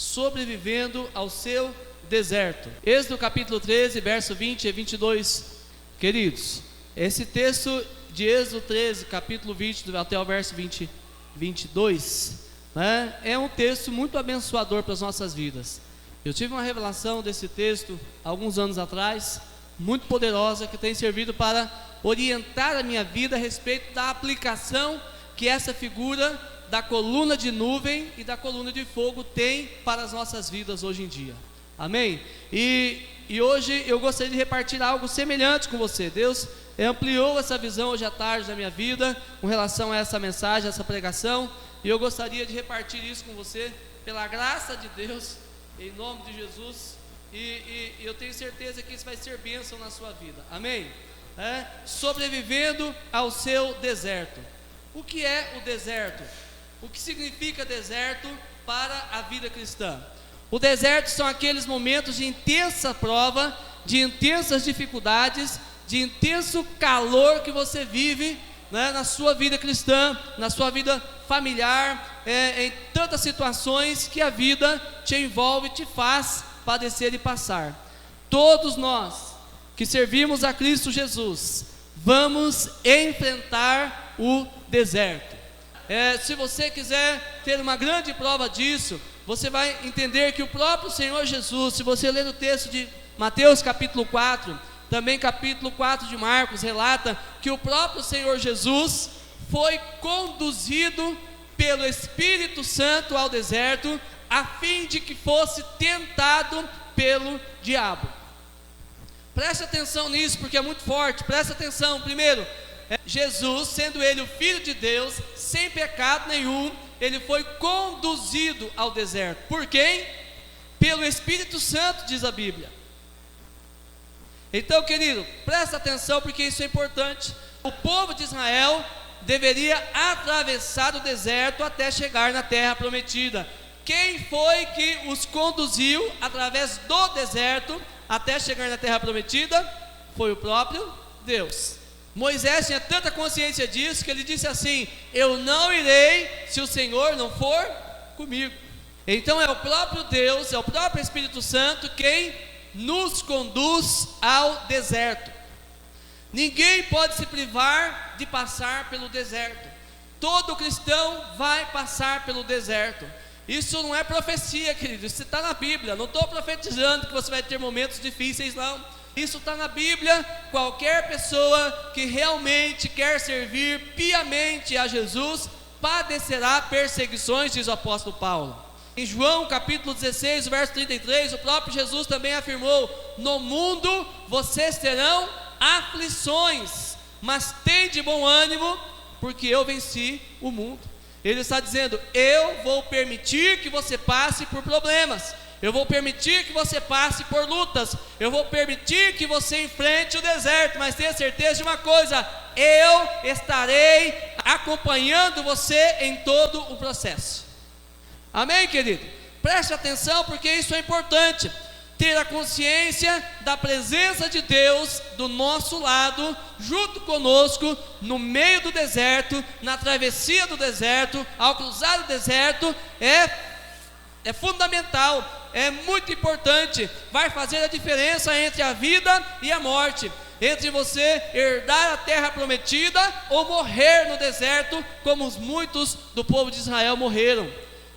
sobrevivendo ao seu deserto. Êxodo capítulo 13, verso 20 e 22. Queridos, esse texto de Êxodo 13, capítulo 20 até o verso 22, né, é um texto muito abençoador para as nossas vidas. Eu tive uma revelação desse texto alguns anos atrás, muito poderosa, que tem servido para orientar a minha vida a respeito da aplicação que essa figura da coluna de nuvem e da coluna de fogo tem para as nossas vidas hoje em dia. Amém? E hoje eu gostaria de repartir algo semelhante com você. Deus ampliou essa visão hoje à tarde da minha vida com relação a essa mensagem, a essa pregação, e eu gostaria de repartir isso com você pela graça de Deus, em nome de Jesus, e eu tenho certeza que isso vai ser bênção na sua vida. Amém? Sobrevivendo ao seu deserto. O que é o deserto? O que significa deserto para a vida cristã? O deserto são aqueles momentos de intensa prova, de intensas dificuldades, de intenso calor que você vive, né, na sua vida cristã, na sua vida familiar, em tantas situações que a vida te envolve, te faz padecer e passar. Todos nós que servimos a Cristo Jesus vamos enfrentar o deserto. Se você quiser ter uma grande prova disso, você vai entender que o próprio Senhor Jesus, se você ler o texto de Mateus capítulo 4, também capítulo 4 de Marcos, relata que o próprio Senhor Jesus foi conduzido pelo Espírito Santo ao deserto, a fim de que fosse tentado pelo diabo. Preste atenção nisso, porque é muito forte. Preste atenção. Primeiro, Jesus, sendo ele o Filho de Deus, sem pecado nenhum, ele foi conduzido ao deserto. Por quem? Pelo Espírito Santo, diz a Bíblia. Então, querido, presta atenção, porque isso é importante. O povo de Israel deveria atravessar o deserto até chegar na terra prometida. Quem foi que os conduziu através do deserto até chegar na terra prometida? Foi o próprio Deus. Moisés tinha tanta consciência disso que ele disse assim: eu não irei se o Senhor não for comigo. Então é o próprio Deus, é o próprio Espírito Santo quem nos conduz ao deserto. Ninguém pode se privar de passar pelo deserto. Todo cristão vai passar pelo deserto. Isso não é profecia, querido, isso está na Bíblia. Não estou profetizando que você vai ter momentos difíceis, não. Isso está na Bíblia. Qualquer pessoa que realmente quer servir piamente a Jesus padecerá perseguições, diz o apóstolo Paulo. Em João capítulo 16, verso 33, o próprio Jesus também afirmou: no mundo vocês terão aflições, mas tende bom ânimo, porque eu venci o mundo. Ele está dizendo: eu vou permitir que você passe por problemas, eu vou permitir que você passe por lutas, eu vou permitir que você enfrente o deserto, mas tenha certeza de uma coisa: eu estarei acompanhando você em todo o processo. Amém, querido? Preste atenção, porque isso é importante. Ter a consciência da presença de Deus do nosso lado, junto conosco, no meio do deserto, na travessia do deserto, ao cruzar o deserto, é fundamental, é muito importante. Vai fazer a diferença entre a vida e a morte, entre você herdar a terra prometida ou morrer no deserto, como os muitos do povo de Israel morreram.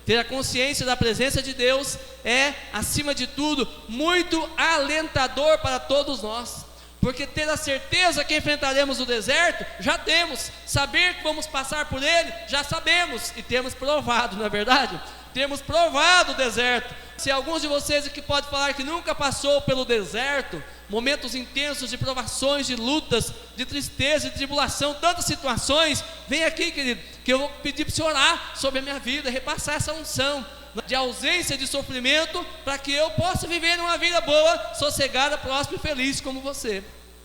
Ter a consciência da presença de Deus é, acima de tudo, muito alentador para todos nós, porque ter a certeza que enfrentaremos o deserto, já temos. Saber que vamos passar por ele, já sabemos, e temos provado, não é verdade? Temos provado o deserto. Se alguns de vocês aqui podem falar que nunca passou pelo deserto, momentos intensos de provações, de lutas, de tristeza, de tribulação, tantas situações, vem aqui, querido, que eu vou pedir para você orar sobre a minha vida, repassar essa unção de ausência de sofrimento, para que eu possa viver uma vida boa, sossegada, próspera e feliz como você.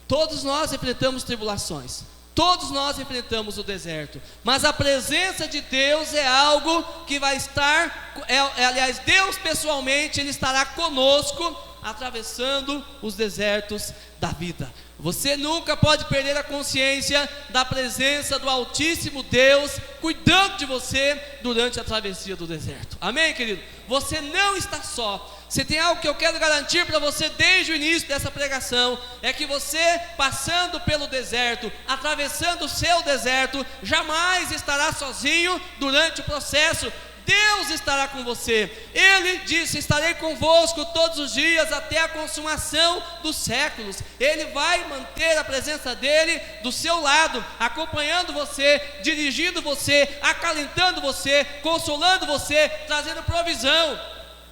Todos nós enfrentamos tribulações, todos nós enfrentamos o deserto, mas a presença de Deus é algo que vai estar, aliás, Deus pessoalmente, Ele estará conosco, atravessando os desertos da vida. Você nunca pode perder a consciência da presença do Altíssimo Deus cuidando de você durante a travessia do deserto. Amém, querido? Você não está só. Se tem algo que eu quero garantir para você desde o início dessa pregação, é que você, passando pelo deserto, atravessando o seu deserto, jamais estará sozinho durante o processo. Deus estará com você. Ele disse: estarei convosco todos os dias até a consumação dos séculos. Ele vai manter a presença dele do seu lado, acompanhando você, dirigindo você, acalentando você, consolando você, trazendo provisão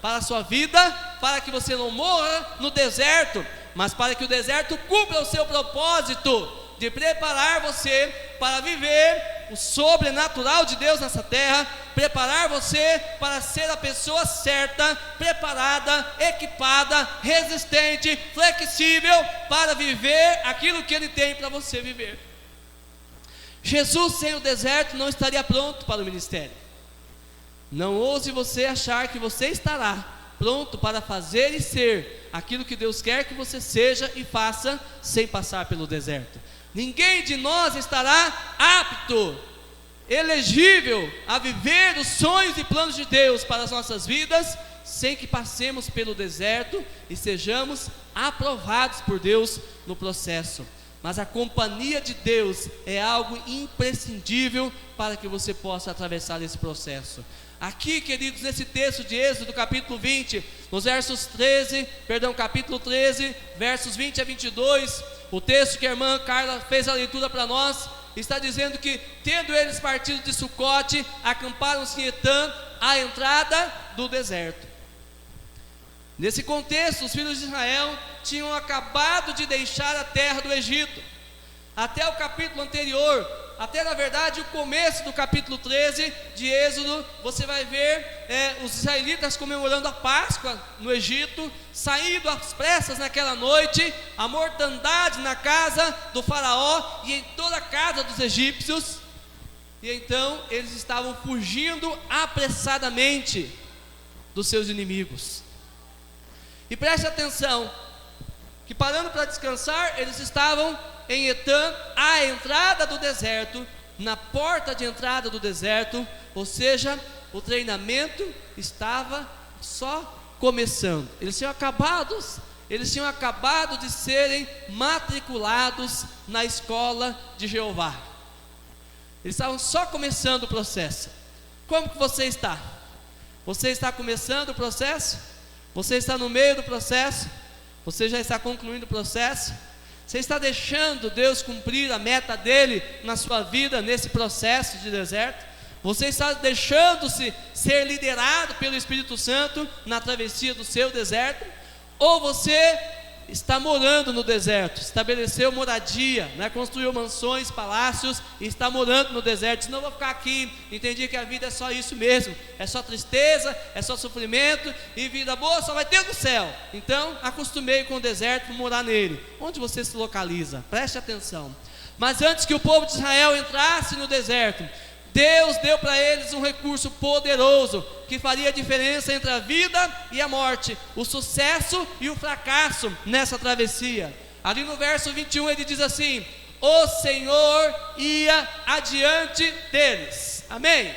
para a sua vida, para que você não morra no deserto, mas para que o deserto cumpra o seu propósito de preparar você para viver o sobrenatural de Deus nessa terra, preparar você para ser a pessoa certa, preparada, equipada, resistente, flexível para viver aquilo que Ele tem para você viver. Jesus sem o deserto não estaria pronto para o ministério. Não ouse você achar que você estará pronto para fazer e ser aquilo que Deus quer que você seja e faça sem passar pelo deserto. Ninguém de nós estará apto, elegível a viver os sonhos e planos de Deus para as nossas vidas sem que passemos pelo deserto e sejamos aprovados por Deus no processo. Mas a companhia de Deus é algo imprescindível para que você possa atravessar esse processo. Aqui, queridos, nesse texto de Êxodo, capítulo 20, nos capítulo 13, versos 20 a 22, o texto que a irmã Carla fez a leitura para nós, está dizendo que, tendo eles partido de Sucote, acamparam-se em Etã, à entrada do deserto. Nesse contexto, os filhos de Israel tinham acabado de deixar a terra do Egito. Até o capítulo anterior, até na verdade o começo do capítulo 13 de Êxodo, você vai ver os israelitas comemorando a Páscoa no Egito, saindo às pressas naquela noite, a mortandade na casa do faraó e em toda a casa dos egípcios. E então eles estavam fugindo apressadamente dos seus inimigos. E preste atenção, que parando para descansar, eles estavam em Etã, à entrada do deserto, na porta de entrada do deserto, ou seja, o treinamento estava só começando. Eles tinham acabado de serem matriculados na escola de Jeová. Eles estavam só começando o processo. Como que você está? Você está começando o processo? Você está no meio do processo? Você já está concluindo o processo? Você está deixando Deus cumprir a meta dele na sua vida, nesse processo de deserto? Você está deixando-se ser liderado pelo Espírito Santo na travessia do seu deserto? Ou você está morando no deserto, estabeleceu moradia, construiu mansões, palácios e está morando no deserto? Não vou ficar aqui, entendi que a vida é só isso mesmo, é só tristeza, é só sofrimento, e vida boa só vai ter no céu. Então acostumei com o deserto, vou morar nele. Onde você se localiza? Preste atenção. Mas antes que o povo de Israel entrasse no deserto, Deus deu para eles um recurso poderoso que faria a diferença entre a vida e a morte, o sucesso e o fracasso nessa travessia. Ali no verso 21 ele diz assim: o Senhor ia adiante deles. Amém?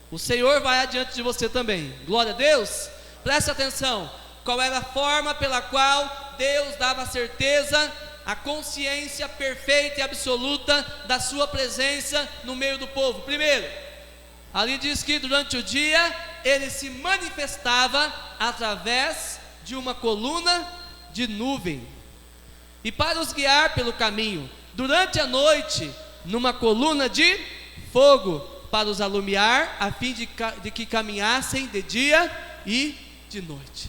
O Senhor vai adiante de você também. Glória a Deus. Preste atenção, qual era a forma pela qual Deus dava certeza, a consciência perfeita e absoluta da sua presença no meio do povo? Primeiro, ali diz que durante o dia ele se manifestava através de uma coluna de nuvem, e para os guiar pelo caminho, durante a noite, numa coluna de fogo, para os alumiar, a fim de que caminhassem de dia e de noite.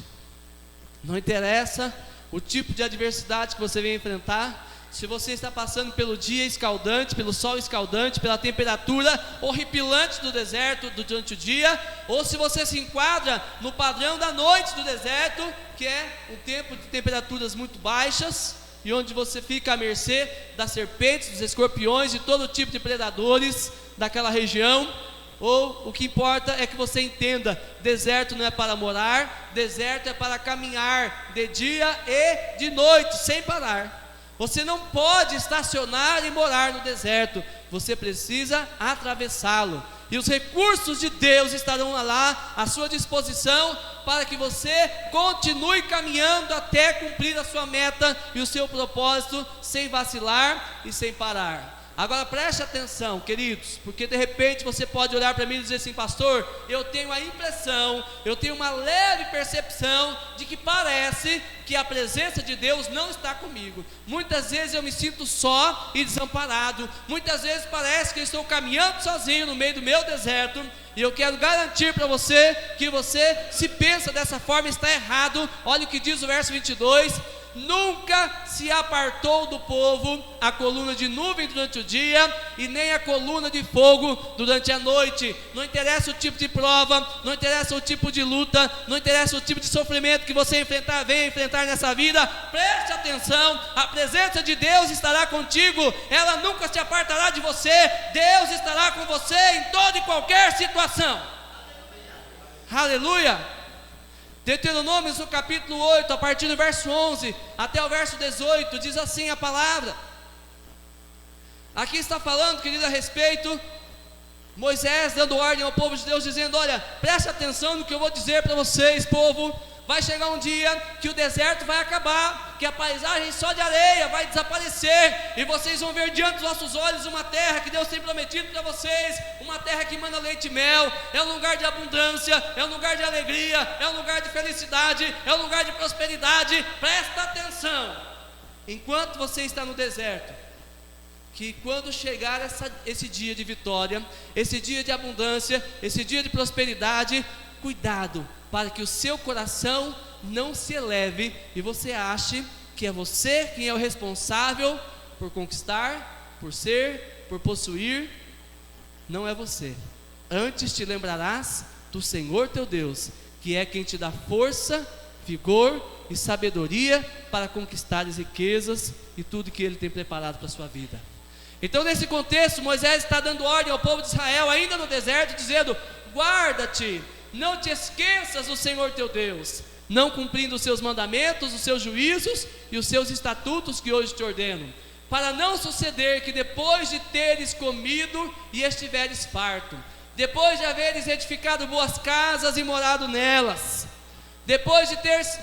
Não interessa o tipo de adversidade que você vem enfrentar, se você está passando pelo dia escaldante, pelo sol escaldante, pela temperatura horripilante do deserto durante o dia, ou se você se enquadra no padrão da noite do deserto, que é um tempo de temperaturas muito baixas, e onde você fica à mercê das serpentes, dos escorpiões e todo tipo de predadores daquela região. Ou o que importa é que você entenda: deserto não é para morar, deserto é para caminhar de dia e de noite, sem parar. Você não pode estacionar e morar no deserto. Você precisa atravessá-lo. E os recursos de Deus estarão lá à sua disposição para que você continue caminhando até cumprir a sua meta e o seu propósito sem vacilar e sem parar. Agora preste atenção, queridos, porque de repente você pode olhar para mim e dizer assim: pastor, eu tenho a impressão, eu tenho uma leve percepção de que parece que a presença de Deus não está comigo. Muitas vezes eu me sinto só e desamparado, muitas vezes parece que eu estou caminhando sozinho no meio do meu deserto. E eu quero garantir para você que você, se pensa dessa forma, está errado. Olha o que diz o verso 22: nunca se apartou do povo a coluna de nuvem durante o dia, e nem a coluna de fogo durante a noite. Não interessa o tipo de prova, não interessa o tipo de luta, não interessa o tipo de sofrimento que você venha enfrentar nessa vida. Preste atenção, a presença de Deus estará contigo, ela nunca se apartará de você. Deus estará com você em toda e qualquer situação. Aleluia! Deuteronômio, no capítulo 8, a partir do verso 11 até o verso 18, diz assim a palavra. Aqui está falando, querido, a respeito Moisés dando ordem ao povo de Deus, dizendo: olha, preste atenção no que eu vou dizer para vocês, povo. Vai chegar um dia que o deserto vai acabar, que a paisagem só de areia vai desaparecer, e vocês vão ver diante dos vossos olhos uma terra que Deus tem prometido para vocês, uma terra que manda leite e mel. É um lugar de abundância, é um lugar de alegria, é um lugar de felicidade, é um lugar de prosperidade. Presta atenção, enquanto você está no deserto, que quando chegar esse dia de vitória, esse dia de abundância, esse dia de prosperidade, cuidado para que o seu coração não se eleve e você ache que é você quem é o responsável por conquistar, por ser, por possuir. Não é você. Antes te lembrarás do Senhor teu Deus, que é quem te dá força, vigor e sabedoria para conquistar as riquezas e tudo que Ele tem preparado para a sua vida. Então, nesse contexto, Moisés está dando ordem ao povo de Israel, ainda no deserto, dizendo: guarda-te, não te esqueças do Senhor teu Deus, não cumprindo os seus mandamentos, os seus juízos e os seus estatutos que hoje te ordeno, para não suceder que depois de teres comido e estiveres farto, depois de haveres edificado boas casas e morado nelas, depois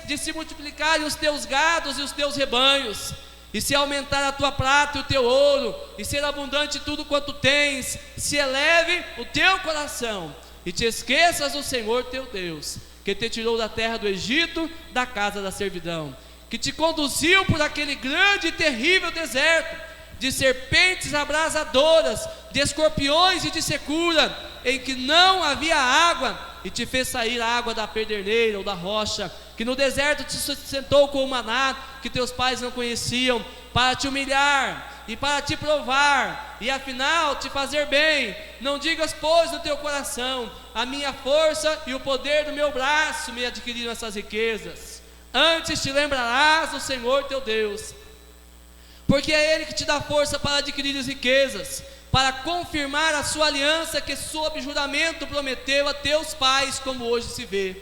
de se multiplicarem os teus gados e os teus rebanhos, e se aumentar a tua prata e o teu ouro, e ser abundante tudo quanto tens, se eleve o teu coração, e te esqueças do Senhor teu Deus, que te tirou da terra do Egito, da casa da servidão, que te conduziu por aquele grande e terrível deserto, de serpentes abrasadoras, de escorpiões e de secura, em que não havia água, e te fez sair a água da pederneira ou da rocha, que no deserto te sustentou com o maná, que teus pais não conheciam, para te humilhar e para te provar, e afinal te fazer bem. Não digas, pois, no teu coração: a minha força e o poder do meu braço me adquiriram essas riquezas. Antes te lembrarás do Senhor teu Deus, porque é Ele que te dá força para adquirir as riquezas, para confirmar a sua aliança que sob juramento prometeu a teus pais, como hoje se vê.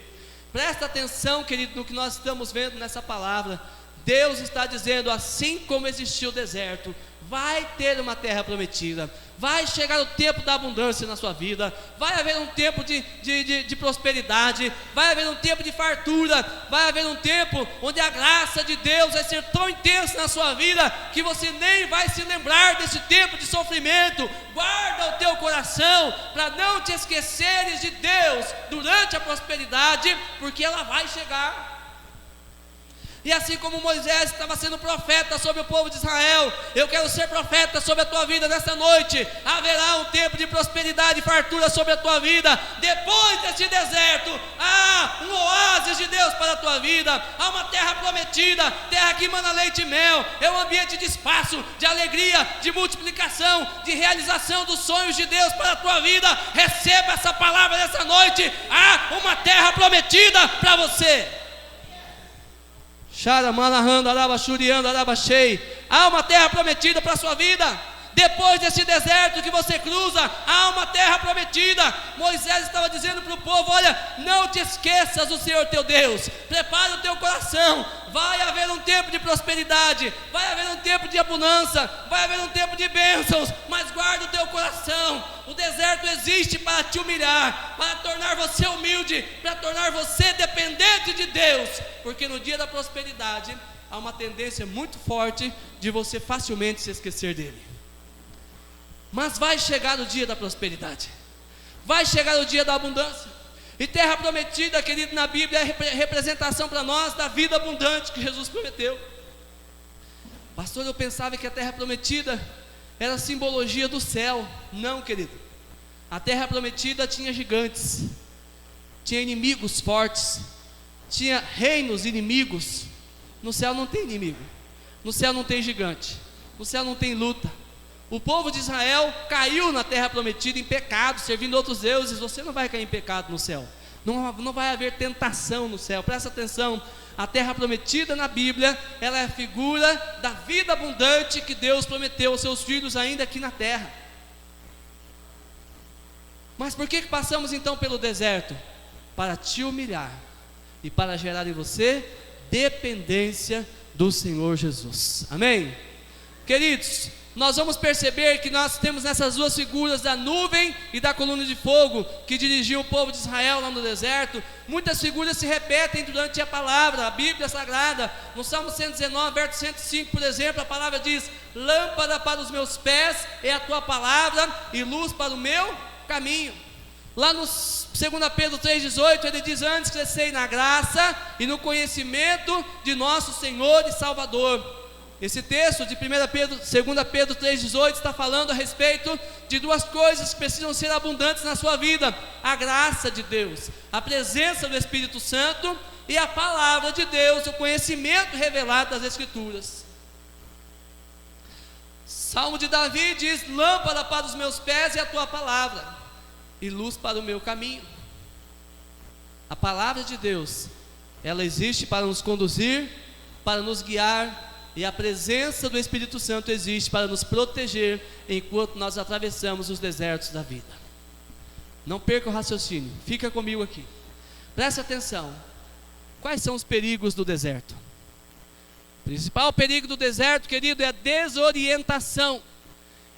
Presta atenção, querido, no que nós estamos vendo nessa palavra. Deus está dizendo: assim como existiu o deserto, vai ter uma terra prometida, vai chegar o tempo da abundância na sua vida, vai haver um tempo de prosperidade, vai haver um tempo de fartura, vai haver um tempo onde a graça de Deus vai ser tão intensa na sua vida, que você nem vai se lembrar desse tempo de sofrimento. Guarda o teu coração, para não te esqueceres de Deus durante a prosperidade, porque ela vai chegar. E assim como Moisés estava sendo profeta sobre o povo de Israel, eu quero ser profeta sobre a tua vida nesta noite. Haverá um tempo de prosperidade e fartura sobre a tua vida. Depois deste deserto, há um oásis de Deus para a tua vida. Há uma terra prometida, terra que emana leite e mel. É um ambiente de espaço, de alegria, de multiplicação, de realização dos sonhos de Deus para a tua vida. Receba essa palavra nessa noite. Há uma terra prometida para você. Há uma terra prometida para a sua vida. Depois desse deserto que você cruza, há uma terra prometida. Moisés estava dizendo para o povo: olha, não te esqueças do Senhor teu Deus, prepara o teu coração, vai haver um tempo de prosperidade, vai haver um tempo de abundância, vai haver um tempo de bênçãos, mas guarda o teu coração. O deserto existe para te humilhar, para tornar você humilde, para tornar você dependente de Deus, porque no dia da prosperidade há uma tendência muito forte de você facilmente se esquecer dele. Mas vai chegar o dia da prosperidade, vai chegar o dia da abundância. E terra prometida, querido, na Bíblia é representação para nós da vida abundante que Jesus prometeu. Pastor, eu pensava que a terra prometida era simbologia do céu. Não, querido. A terra prometida tinha gigantes, tinha inimigos fortes, tinha reinos inimigos. No céu não tem inimigo, no céu não tem gigante, no céu não tem luta. O povo de Israel caiu na terra prometida em pecado, servindo outros deuses. Você não vai cair em pecado no céu, não vai haver tentação no céu. Presta atenção, a terra prometida na Bíblia, ela é a figura da vida abundante que Deus prometeu aos seus filhos ainda aqui na terra. Mas por que passamos então pelo deserto? Para te humilhar e para gerar em você dependência do Senhor Jesus. Amém? Queridos, nós vamos perceber que nós temos nessas duas figuras da nuvem e da coluna de fogo que dirigiam o povo de Israel lá no deserto. Muitas figuras se repetem durante a palavra, a Bíblia Sagrada. No Salmo 119, verso 105, por exemplo, a palavra diz: lâmpada para os meus pés é a tua palavra e luz para o meu caminho. Lá no 2 Pedro 3,18 ele diz: antes crescei na graça e no conhecimento de nosso Senhor e Salvador. Esse texto de 2 Pedro 3,18 está falando a respeito de duas coisas que precisam ser abundantes na sua vida: a graça de Deus, a presença do Espírito Santo, e a palavra de Deus, o conhecimento revelado das Escrituras. Salmo de Davi diz: lâmpada para os meus pés é a tua palavra e luz para o meu caminho. A palavra de Deus, ela existe para nos conduzir, para nos guiar, e a presença do Espírito Santo existe para nos proteger enquanto nós atravessamos os desertos da vida. Não perca o raciocínio, fica comigo aqui, preste atenção. Quais são os perigos do deserto? O principal perigo do deserto, querido, é a desorientação.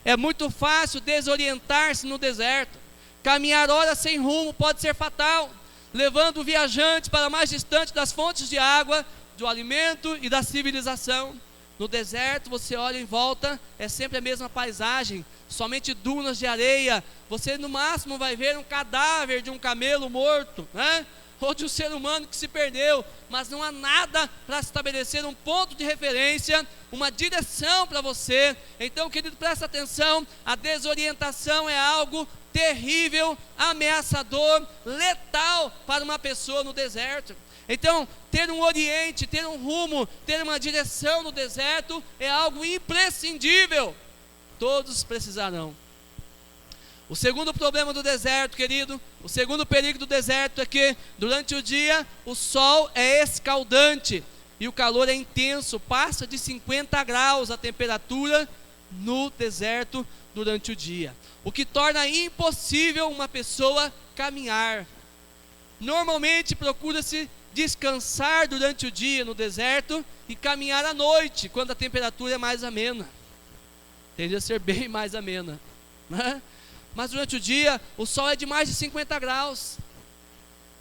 É muito fácil desorientar-se no deserto. Caminhar horas sem rumo pode ser fatal, levando o viajante para mais distante das fontes de água, do alimento e da civilização. No deserto você olha em volta, é sempre a mesma paisagem, somente dunas de areia. Você no máximo vai ver um cadáver de um camelo morto, né? Ou de um ser humano que se perdeu, mas não há nada para estabelecer um ponto de referência, uma direção para você. Então, querido, presta atenção, a desorientação é algo terrível, ameaçador, letal para uma pessoa no deserto. Então, ter um oriente, ter um rumo, ter uma direção no deserto é algo imprescindível. Todos precisarão. O segundo problema do deserto, querido, o segundo perigo do deserto é que durante o dia o sol é escaldante e o calor é intenso, passa de 50 graus a temperatura no deserto durante o dia, o que torna impossível uma pessoa caminhar. Normalmente procura-se descansar durante o dia no deserto e caminhar à noite, quando a temperatura é mais amena. Tende a ser bem mais amena, né? Mas durante o dia o sol é de mais de 50 graus.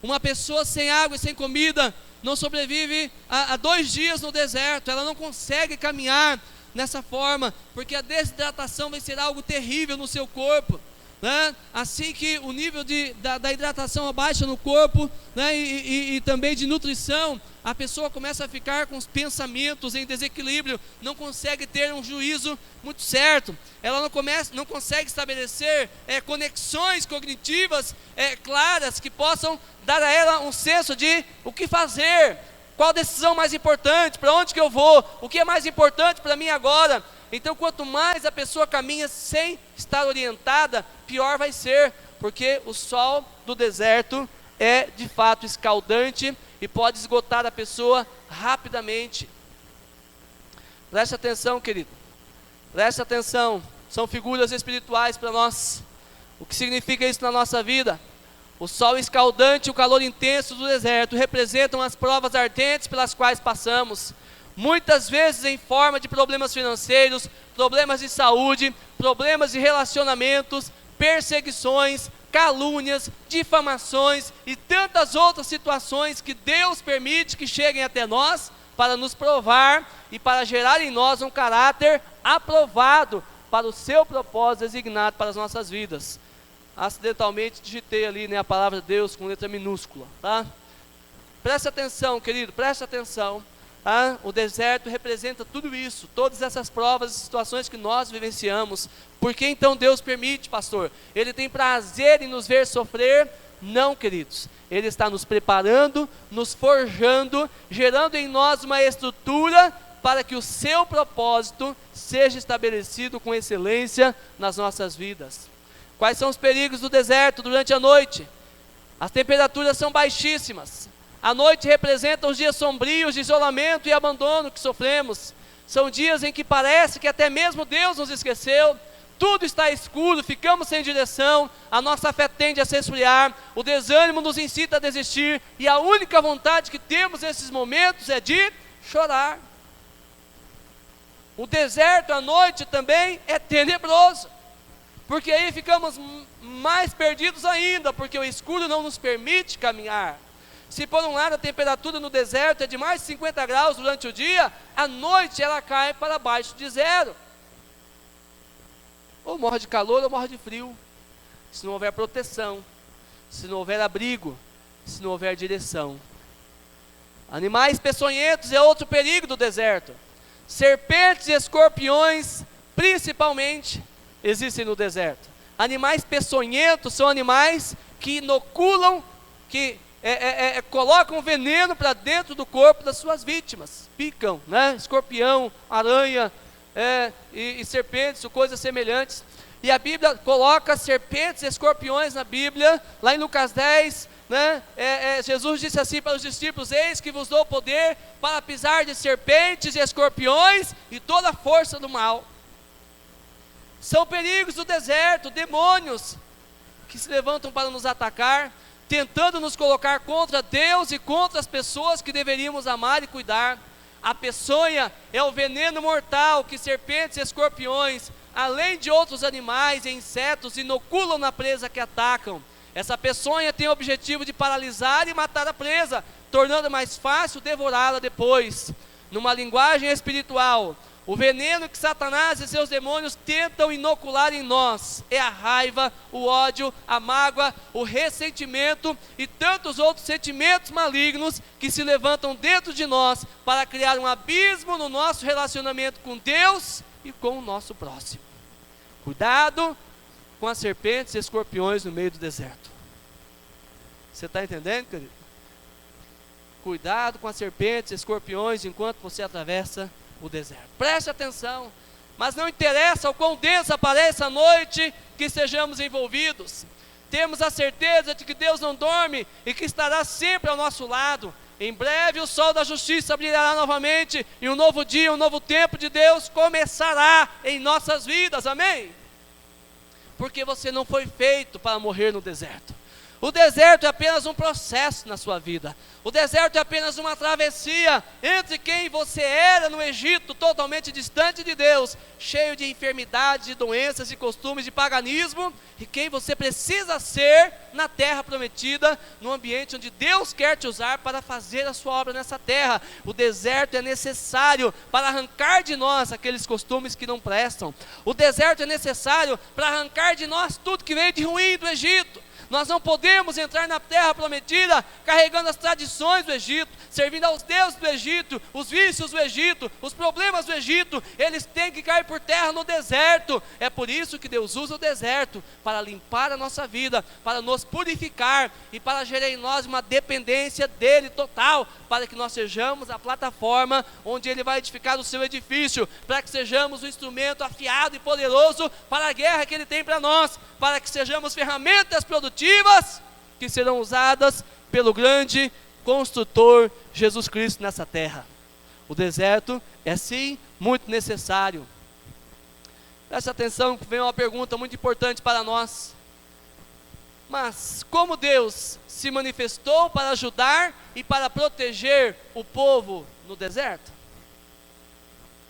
Uma pessoa sem água e sem comida não sobrevive a 2 dias no deserto. Ela não consegue caminhar nessa forma, porque a desidratação vai ser algo terrível no seu corpo, né? Assim que o nível da hidratação abaixa no corpo, né? E também de nutrição, a pessoa começa a ficar com os pensamentos em desequilíbrio, não consegue ter um juízo muito certo, ela não consegue estabelecer conexões cognitivas claras que possam dar a ela um senso de o que fazer, qual decisão mais importante, para onde que eu vou, o que é mais importante para mim agora. Então, quanto mais a pessoa caminha sem estar orientada, pior vai ser, porque o sol do deserto é de fato escaldante e pode esgotar a pessoa rapidamente. Preste atenção, querido, preste atenção. são figuras espirituais para nós. O que significa isso na nossa vida? O sol escaldante e o calor intenso do deserto representam as provas ardentes pelas quais passamos, muitas vezes em forma de problemas financeiros, problemas de saúde, problemas de relacionamentos, perseguições, calúnias, difamações e tantas outras situações que Deus permite que cheguem até nós para nos provar e para gerar em nós um caráter aprovado para o seu propósito designado para as nossas vidas. Acidentalmente digitei ali, a palavra Deus com letra minúscula, tá? Preste atenção, querido, preste atenção, tá? O deserto representa tudo isso, todas essas provas e situações que nós vivenciamos. Por que então Deus permite, pastor? Ele tem prazer em nos ver sofrer? Não, queridos. Ele está nos preparando, nos forjando, gerando em nós uma estrutura para que o seu propósito seja estabelecido com excelência nas nossas vidas. Quais são os perigos do deserto durante a noite? As temperaturas são baixíssimas. A noite representa os dias sombrios de isolamento e abandono que sofremos. São dias em que parece que até mesmo Deus nos esqueceu. Tudo está escuro, ficamos sem direção, a nossa fé tende a se esfriar, o desânimo nos incita a desistir, e a única vontade que temos nesses momentos é de chorar. O deserto à noite também é tenebroso, porque aí ficamos mais perdidos ainda, porque o escuro não nos permite caminhar. Se por um lado a temperatura no deserto é de mais de 50 graus durante o dia, à noite ela cai para baixo de zero. Ou morre de calor ou morre de frio, se não houver proteção, se não houver abrigo, se não houver direção. Animais peçonhentos é outro perigo do deserto. Serpentes e escorpiões, principalmente, existem no deserto. Animais peçonhentos são animais que inoculam, que colocam veneno para dentro do corpo das suas vítimas. Picam, escorpião, aranha, e serpentes, ou coisas semelhantes. E a Bíblia coloca serpentes e escorpiões na Bíblia, lá em Lucas 10, Jesus disse assim para os discípulos: eis que vos dou poder para pisar de serpentes e escorpiões e toda a força do mal. São perigos do deserto, demônios que se levantam para nos atacar, tentando nos colocar contra Deus e contra as pessoas que deveríamos amar e cuidar. A peçonha é o veneno mortal que serpentes e escorpiões, além de outros animais e insetos, inoculam na presa que atacam. Essa peçonha tem o objetivo de paralisar e matar a presa, tornando mais fácil devorá-la depois. Numa linguagem espiritual, o veneno que Satanás e seus demônios tentam inocular em nós é a raiva, o ódio, a mágoa, o ressentimento e tantos outros sentimentos malignos que se levantam dentro de nós para criar um abismo no nosso relacionamento com Deus e com o nosso próximo. Cuidado com as serpentes e escorpiões no meio do deserto. Você está entendendo, querido? Cuidado com as serpentes e escorpiões enquanto você atravessa o deserto. Preste atenção, mas não interessa o quão densa pareça a noite que estejamos envolvidos. Temos a certeza de que Deus não dorme e que estará sempre ao nosso lado. Em breve o sol da justiça brilhará novamente e um novo dia, um novo tempo de Deus começará em nossas vidas, amém? Porque você não foi feito para morrer no deserto. O deserto é apenas um processo na sua vida. O deserto é apenas uma travessia entre quem você era no Egito, totalmente distante de Deus, cheio de enfermidades, de doenças, de costumes, de paganismo, e quem você precisa ser na terra prometida, no ambiente onde Deus quer te usar para fazer a sua obra nessa terra. O deserto é necessário para arrancar de nós aqueles costumes que não prestam. O deserto é necessário para arrancar de nós tudo que veio de ruim do Egito. Nós não podemos entrar na terra prometida carregando as tradições do Egito, servindo aos deuses do Egito, os vícios do Egito, os problemas do Egito. Eles têm que cair por terra no deserto. É por isso que Deus usa o deserto para limpar a nossa vida, para nos purificar e para gerar em nós uma dependência dele total, para que nós sejamos a plataforma onde ele vai edificar o seu edifício, para que sejamos o instrumento afiado e poderoso para a guerra que ele tem para nós, para que sejamos ferramentas produtivas que serão usadas pelo grande construtor Jesus Cristo nessa terra. O deserto é sim muito necessário. Presta atenção, vem uma pergunta muito importante para nós. Mas como Deus se manifestou para ajudar e para proteger o povo no deserto?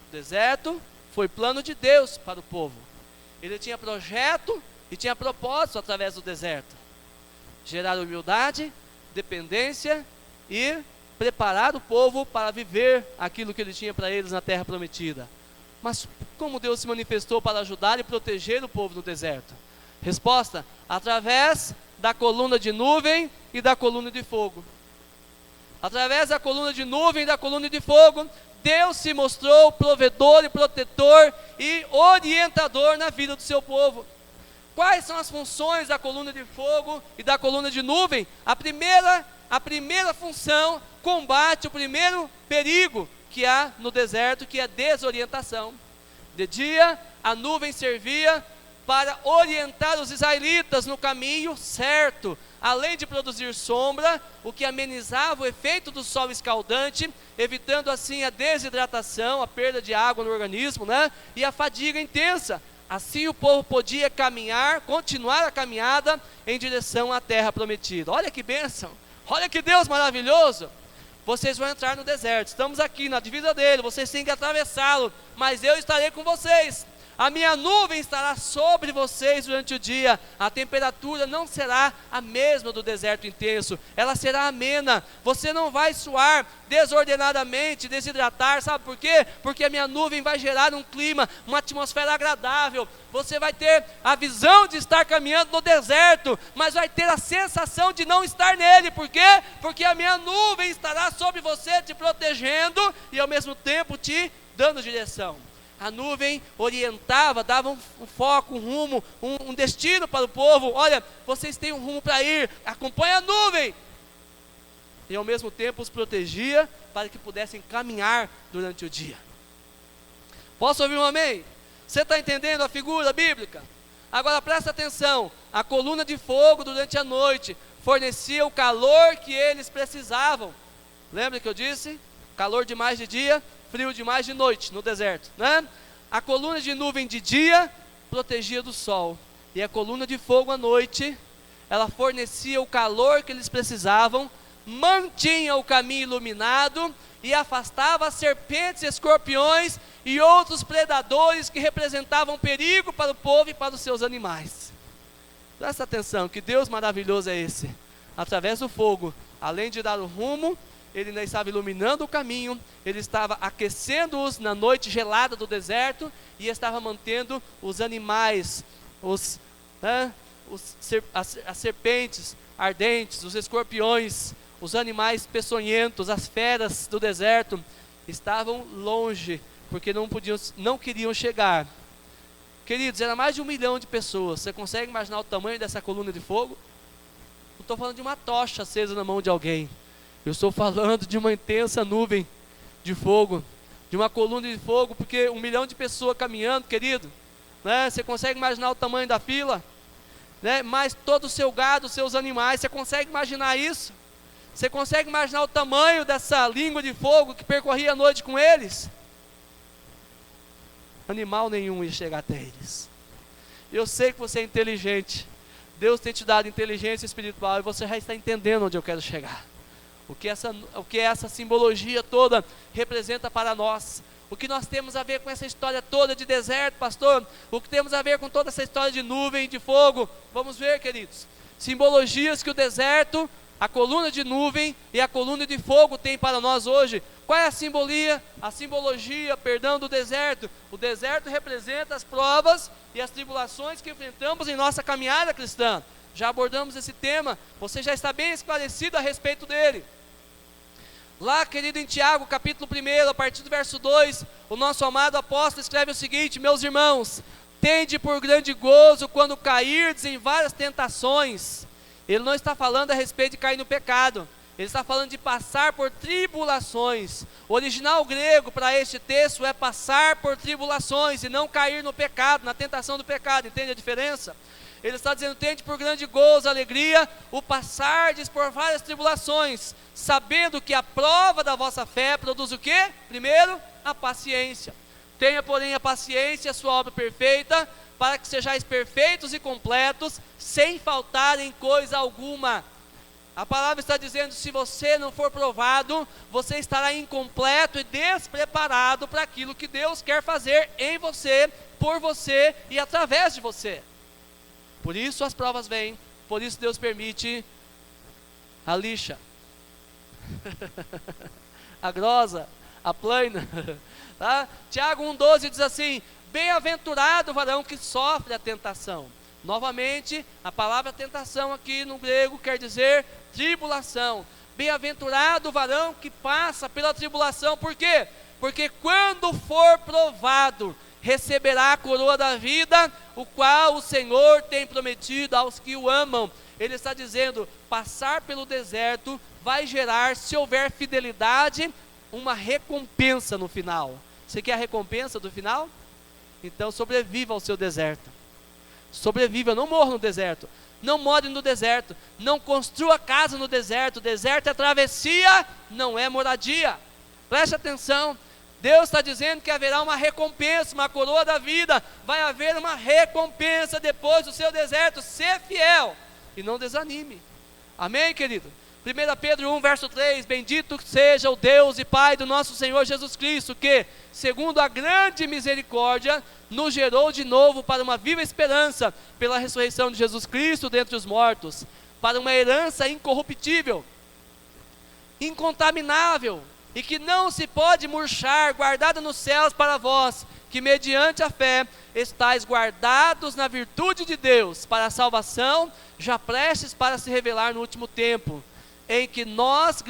O deserto foi plano de Deus para o povo. Ele tinha projeto e tinha propósito através do deserto. Gerar humildade, dependência e preparar o povo para viver aquilo que ele tinha para eles na terra prometida. Mas como Deus se manifestou para ajudar e proteger o povo no deserto? Resposta: através da coluna de nuvem e da coluna de fogo. Através da coluna de nuvem e da coluna de fogo, Deus se mostrou provedor e protetor e orientador na vida do seu povo. Quais são as funções da coluna de fogo e da coluna de nuvem? A primeira função combate o primeiro perigo que há no deserto, que é a desorientação. De dia, a nuvem servia para orientar os israelitas no caminho certo, além de produzir sombra, o que amenizava o efeito do sol escaldante, evitando assim a desidratação, a perda de água no organismo, e a fadiga intensa. Assim o povo podia continuar a caminhada em direção à terra prometida. Olha que bênção, olha que Deus maravilhoso. Vocês vão entrar no deserto, estamos aqui na divisa dele, vocês têm que atravessá-lo, mas eu estarei com vocês. A minha nuvem estará sobre vocês durante o dia. A temperatura não será a mesma do deserto intenso, ela será amena. Você não vai suar desordenadamente, desidratar. Sabe por quê? Porque a minha nuvem vai gerar um clima, uma atmosfera agradável. Você vai ter a visão de estar caminhando no deserto, mas vai ter a sensação de não estar nele. Por quê? Porque a minha nuvem estará sobre você, te protegendo e ao mesmo tempo te dando direção. A nuvem orientava, dava um foco, um rumo, um destino para o povo. Olha, vocês têm um rumo para ir, acompanha a nuvem. E ao mesmo tempo os protegia para que pudessem caminhar durante o dia. Posso ouvir um amém? Você está entendendo a figura bíblica? Agora presta atenção, a coluna de fogo durante a noite fornecia o calor que eles precisavam. Lembra que eu disse? Calor demais de dia, frio demais de noite no deserto, A coluna de nuvem de dia protegia do sol, e a coluna de fogo à noite, ela fornecia o calor que eles precisavam, mantinha o caminho iluminado e afastava as serpentes, escorpiões e outros predadores que representavam perigo para o povo e para os seus animais. Presta atenção, que Deus maravilhoso é esse. Através do fogo, além de dar o rumo, ele ainda estava iluminando o caminho, ele estava aquecendo-os na noite gelada do deserto e estava mantendo os animais, as serpentes ardentes, os escorpiões, os animais peçonhentos, as feras do deserto, estavam longe, porque não queriam chegar. Queridos, era mais de 1 milhão de pessoas. Você consegue imaginar o tamanho dessa coluna de fogo? Não estou falando de uma tocha acesa na mão de alguém. Eu estou falando de uma intensa nuvem de fogo, de uma coluna de fogo, porque 1 milhão de pessoas caminhando, querido, Você consegue imaginar o tamanho da fila? Mais todo o seu gado, os seus animais, você consegue imaginar isso? Você consegue imaginar o tamanho dessa língua de fogo que percorria a noite com eles? Animal nenhum ia chegar até eles. Eu sei que você é inteligente, Deus tem te dado inteligência espiritual e você já está entendendo onde eu quero chegar. O que essa simbologia toda representa para nós. O que nós temos a ver com essa história toda de deserto, pastor? O que temos a ver com toda essa história de nuvem, de fogo? Vamos ver, queridos. Simbologias que o deserto, a coluna de nuvem e a coluna de fogo tem para nós hoje. Qual é a simbologia? A simbologia, do deserto. O deserto representa as provas e as tribulações que enfrentamos em nossa caminhada cristã. Já abordamos esse tema, você já está bem esclarecido a respeito dele. Lá, querido, em Tiago, capítulo 1, a partir do verso 2, o nosso amado apóstolo escreve o seguinte: meus irmãos, tende por grande gozo quando cairdes em várias tentações. Ele não está falando a respeito de cair no pecado, ele está falando de passar por tribulações. O original grego para este texto é passar por tribulações e não cair no pecado, na tentação do pecado. Entende a diferença? Ele está dizendo: tende por grande gozo, alegria, o passardes por várias tribulações, sabendo que a prova da vossa fé produz o quê? Primeiro, a paciência. Tenha, porém, a paciência e a sua obra perfeita, para que sejais perfeitos e completos, sem faltar em coisa alguma. A palavra está dizendo, se você não for provado, você estará incompleto e despreparado para aquilo que Deus quer fazer em você, por você e através de você. Por isso as provas vêm, por isso Deus permite a lixa, a grosa, a plana. Tá? Tiago 1,12 diz assim: bem-aventurado o varão que sofre a tentação. Novamente, a palavra tentação aqui no grego quer dizer tribulação. Bem-aventurado o varão que passa pela tribulação. Por quê? Porque quando for provado, receberá a coroa da vida, o qual o Senhor tem prometido aos que o amam. Ele está dizendo, passar pelo deserto vai gerar, se houver fidelidade, uma recompensa no final. Você quer a recompensa do final? Então sobreviva ao seu deserto. Sobreviva, não morra no deserto. Não more no deserto. Não construa casa no deserto. O deserto é travessia, não é moradia. Preste atenção. Deus está dizendo que haverá uma recompensa, uma coroa da vida. Vai haver uma recompensa depois do seu deserto. Ser fiel e não desanime. Amém, querido? 1 Pedro 1, verso 3, bendito seja o Deus e Pai do nosso Senhor Jesus Cristo, que, segundo a grande misericórdia, nos gerou de novo para uma viva esperança, pela ressurreição de Jesus Cristo dentre os mortos, para uma herança incorruptível, incontaminável, e que não se pode murchar, guardada nos céus para vós, que mediante a fé estáis guardados na virtude de Deus, para a salvação, já prestes para se revelar no último tempo, em que vós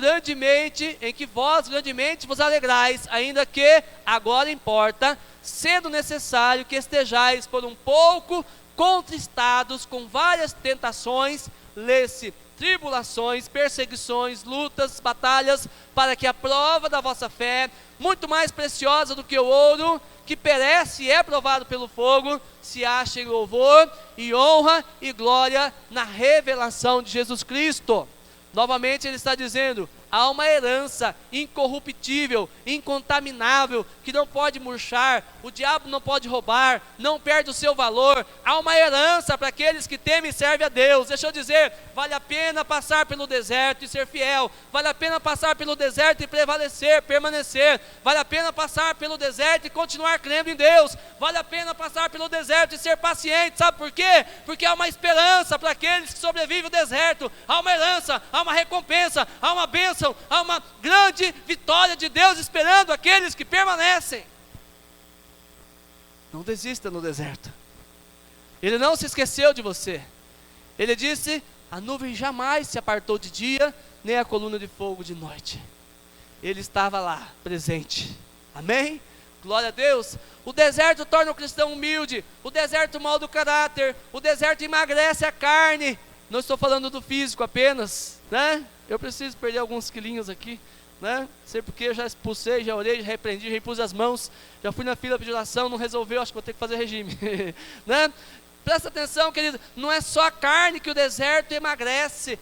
grandemente vos alegrais, ainda que agora importa, sendo necessário que estejais por um pouco contristados com várias tentações, lê-se tribulações, perseguições, lutas, batalhas, para que a prova da vossa fé, muito mais preciosa do que o ouro, que perece e é provado pelo fogo, se ache em louvor e honra e glória na revelação de Jesus Cristo. Novamente ele está dizendo, há uma herança incorruptível, incontaminável, que não pode murchar, o diabo não pode roubar, não perde o seu valor. Há uma herança para aqueles que temem e servem a Deus. Deixa eu dizer, vale a pena passar pelo deserto e ser fiel, vale a pena passar pelo deserto e prevalecer, permanecer, vale a pena passar pelo deserto e continuar crendo em Deus, vale a pena passar pelo deserto e ser paciente. Sabe por quê? Porque há uma esperança para aqueles que sobrevivem ao deserto, há uma herança, há uma recompensa, há uma bênção, há uma grande vitória de Deus esperando aqueles que permanecem. Não desista no deserto. Ele não se esqueceu de você. Ele disse, a nuvem jamais se apartou de dia, nem a coluna de fogo de noite. Ele estava lá, presente. Amém? Glória a Deus. O deserto torna o cristão humilde, o deserto molda o caráter, o deserto emagrece a carne. Não estou falando do físico apenas, né? Eu preciso perder alguns quilinhos aqui, né? Sei porque eu já expulsei, já orei, já repreendi, já impus as mãos, já fui na fila de oração, não resolveu, acho que vou ter que fazer regime, né? Presta atenção, querido, não é só a carne que o deserto emagrece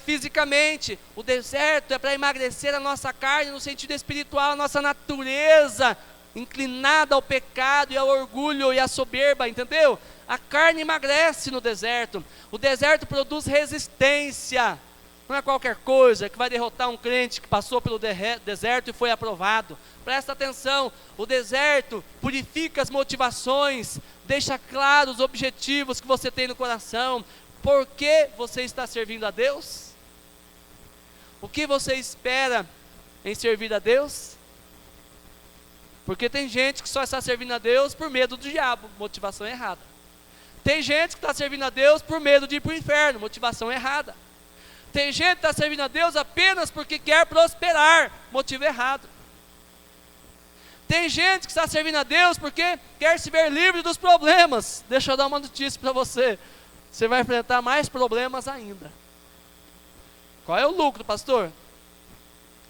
fisicamente. O deserto é para emagrecer a nossa carne no sentido espiritual, a nossa natureza inclinada ao pecado e ao orgulho e à soberba, entendeu? A carne emagrece no deserto. O deserto produz resistência. Não é qualquer coisa que vai derrotar um crente que passou pelo deserto e foi aprovado. Presta atenção, o deserto purifica as motivações, deixa claro os objetivos que você tem no coração. Por que você está servindo a Deus? O que você espera em servir a Deus? Porque tem gente que só está servindo a Deus por medo do diabo, motivação errada. Tem gente que está servindo a Deus por medo de ir para o inferno, motivação errada. Tem gente que está servindo a Deus apenas porque quer prosperar, motivo errado. Tem gente que está servindo a Deus porque quer se ver livre dos problemas. Deixa eu dar uma notícia para você. Você vai enfrentar mais problemas ainda. Qual é o lucro, pastor?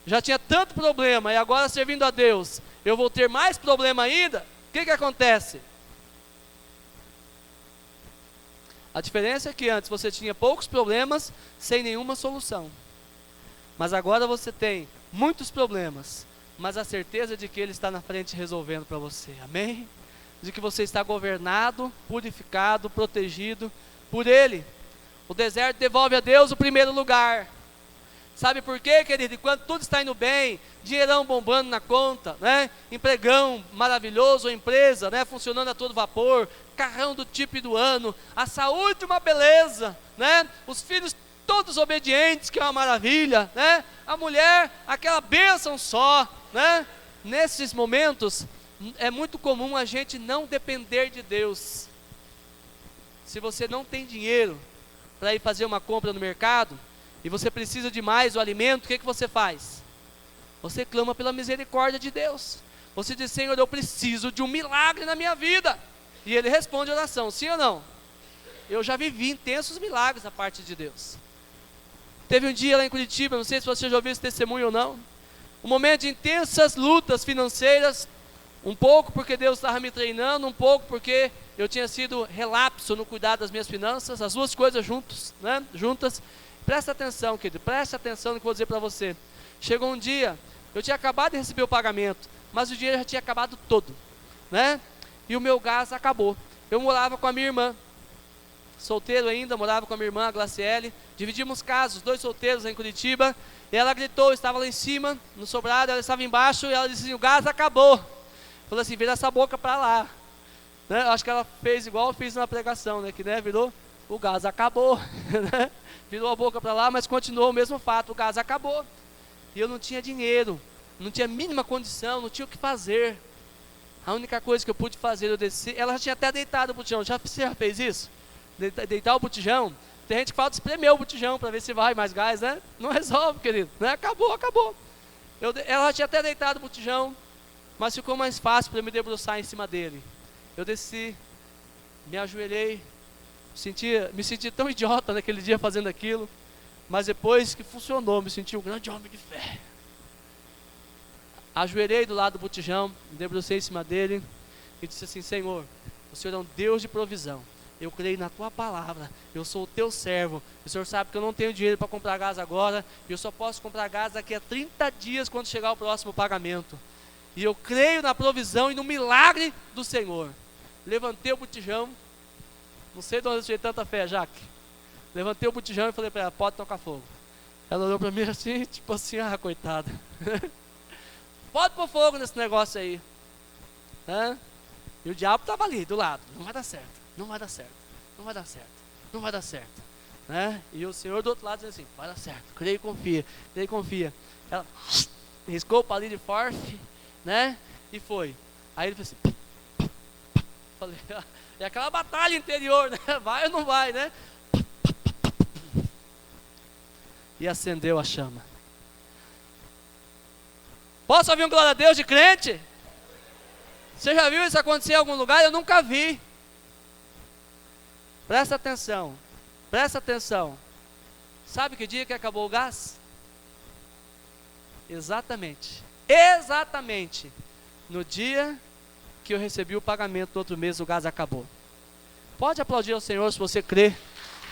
Já tinha tanto problema e agora servindo a Deus, eu vou ter mais problema ainda? O que acontece? A diferença é que antes você tinha poucos problemas sem nenhuma solução. Mas agora você tem muitos problemas, mas a certeza de que Ele está na frente resolvendo para você, amém? De que você está governado, purificado, protegido por Ele. O deserto devolve a Deus o primeiro lugar. Sabe por quê, querido? Enquanto tudo está indo bem, dinheirão bombando na conta, né? Empregão maravilhoso, empresa, né? Funcionando a todo vapor, carrão do tipo e do ano, a saúde uma beleza, né? Os filhos todos obedientes, que é uma maravilha, né? A mulher, aquela bênção só, né? Nesses momentos, é muito comum a gente não depender de Deus. Se você não tem dinheiro para ir fazer uma compra no mercado, e você precisa de mais o alimento, o que você faz? Você clama pela misericórdia de Deus. Você diz: Senhor, eu preciso de um milagre na minha vida. E Ele responde a oração, sim ou não? Eu já vivi intensos milagres da parte de Deus. Teve um dia lá em Curitiba, não sei se você já ouviu esse testemunho ou não, um momento de intensas lutas financeiras, um pouco porque Deus estava me treinando, um pouco porque eu tinha sido relapso no cuidado das minhas finanças, as duas coisas juntas. Presta atenção, querido, presta atenção no que eu vou dizer para você. Chegou um dia, eu tinha acabado de receber o pagamento, mas o dinheiro já tinha acabado todo, né? E o meu gás acabou. Eu morava com a minha irmã, solteiro ainda, morava com a minha irmã, a Glaciele, dividimos casas, 2 solteiros lá em Curitiba, e ela gritou, eu estava lá em cima, no sobrado, ela estava embaixo, e ela disse assim: o gás acabou. Falou assim: vira essa boca para lá, né? Acho que ela fez igual eu fiz na pregação, né? Que, né, virou, o gás acabou, né? Virou a boca para lá, mas continuou o mesmo fato, o gás acabou, e eu não tinha dinheiro, não tinha a mínima condição, não tinha o que fazer. A única coisa que eu pude fazer, eu desci, ela já tinha até deitado o botijão, você já fez isso? Deitar o botijão? Tem gente que fala de espremer o botijão para ver se vai mais gás, né? Não resolve, querido, né? Acabou. Ela já tinha até deitado o botijão, mas ficou mais fácil para eu me debruçar em cima dele. Eu desci, me ajoelhei, me senti tão idiota naquele dia fazendo aquilo, mas depois que funcionou, me senti um grande homem de fé. Ajoelhei do lado do botijão, me debrucei em cima dele e disse assim: Senhor, o Senhor é um Deus de provisão, eu creio na Tua palavra, eu sou o Teu servo, o Senhor sabe que eu não tenho dinheiro para comprar gás agora, e eu só posso comprar gás daqui a 30 dias quando chegar o próximo pagamento, e eu creio na provisão e no milagre do Senhor. Levantei o botijão, não sei de onde eu tive tanta fé, Jaque. Levantei o botijão e falei para ela: pode tocar fogo. Ela olhou para mim assim, tipo assim: ah, coitada. Pode pôr fogo nesse negócio aí, né? E o diabo estava ali do lado: não vai dar certo, não vai dar certo, não vai dar certo, não vai dar certo, né? E o Senhor do outro lado dizendo assim: vai dar certo, creio e confia. Ela riscou o palito de forfe, né? E foi. Aí ele falou assim: falei, é aquela batalha interior, né? Vai ou não vai, né? E acendeu a chama. Posso ouvir um glória a Deus de crente? Você já viu isso acontecer em algum lugar? Eu nunca vi. Presta atenção, presta atenção. Sabe que dia que acabou o gás? Exatamente no dia que eu recebi o pagamento do outro mês, o gás acabou. Pode aplaudir ao Senhor se você crê.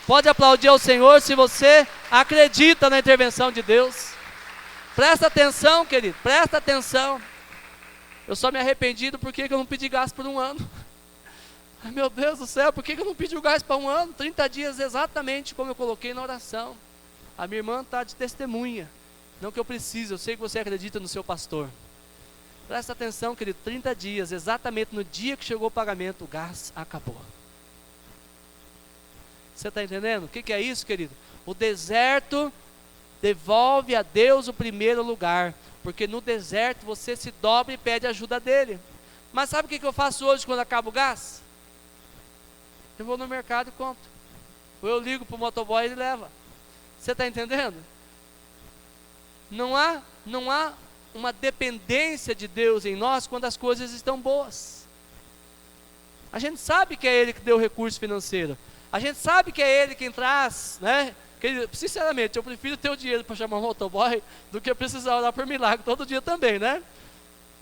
Pode aplaudir ao Senhor se você acredita na intervenção de Deus. Presta atenção, querido, presta atenção. Eu só me arrependi do porquê que eu não pedi gás por 1 ano. Ai, meu Deus do céu, por que eu não pedi o gás para 1 ano? 30 dias exatamente como eu coloquei na oração. A minha irmã está de testemunha. Não que eu precise, eu sei que você acredita no seu pastor. Presta atenção, querido, 30 dias, exatamente no dia que chegou o pagamento, o gás acabou. Você está entendendo? O que é isso, querido? O deserto devolve a Deus o primeiro lugar, porque no deserto você se dobra e pede ajuda dele. Mas sabe o que eu faço hoje quando acaba o gás? Eu vou no mercado e compro. Ou eu ligo para o motoboy e ele leva. Você está entendendo? Não há uma dependência de Deus em nós quando as coisas estão boas. A gente sabe que é Ele que deu o recurso financeiro. A gente sabe que é Ele quem traz, né? Sinceramente, eu prefiro ter o dinheiro para chamar um motoboy do que precisar orar por milagre todo dia também, né?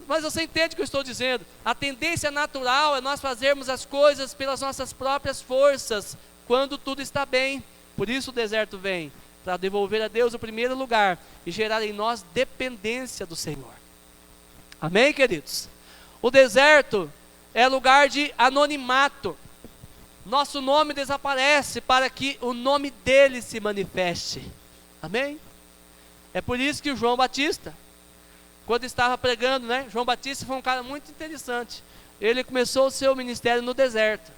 Mas você entende o que eu estou dizendo? A tendência natural é nós fazermos as coisas pelas nossas próprias forças, quando tudo está bem. Por isso o deserto vem, para devolver a Deus o primeiro lugar e gerar em nós dependência do Senhor. Amém, queridos? O deserto é lugar de anonimato. Nosso nome desaparece para que o nome dele se manifeste. Amém? É por isso que o João Batista, quando estava pregando, né? João Batista foi um cara muito interessante. Ele começou o seu ministério no deserto.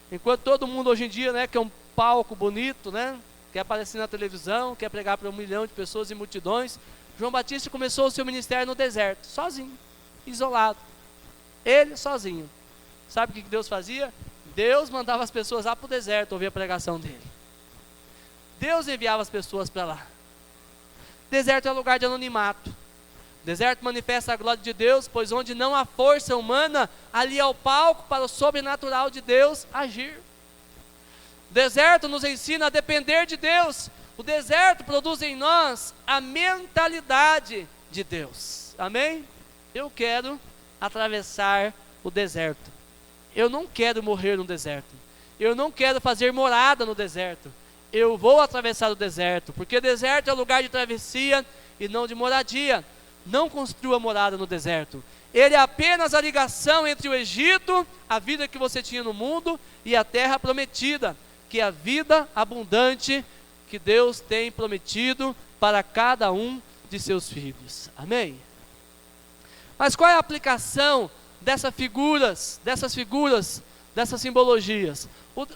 Enquanto todo mundo hoje em dia, né, quer um palco bonito, né? Quer aparecer na televisão, quer pregar para 1 milhão de pessoas e multidões. João Batista começou o seu ministério no deserto, sozinho, isolado. Ele sozinho. Sabe o que Deus fazia? Deus mandava as pessoas lá para o deserto ouvir a pregação dele. Deus enviava as pessoas para lá. Deserto é lugar de anonimato. Deserto manifesta a glória de Deus, pois onde não há força humana, ali é o palco para o sobrenatural de Deus agir. O deserto nos ensina a depender de Deus. O deserto produz em nós a mentalidade de Deus. Amém? Eu quero atravessar o deserto. Eu não quero morrer no deserto. Eu não quero fazer morada no deserto. Eu vou atravessar o deserto, porque deserto é lugar de travessia e não de moradia. Não construa morada no deserto. Ele é apenas a ligação entre o Egito, a vida que você tinha no mundo, e a terra prometida, que é a vida abundante que Deus tem prometido para cada um de seus filhos. Amém? Mas qual é a aplicação dessas figuras, dessas simbologias?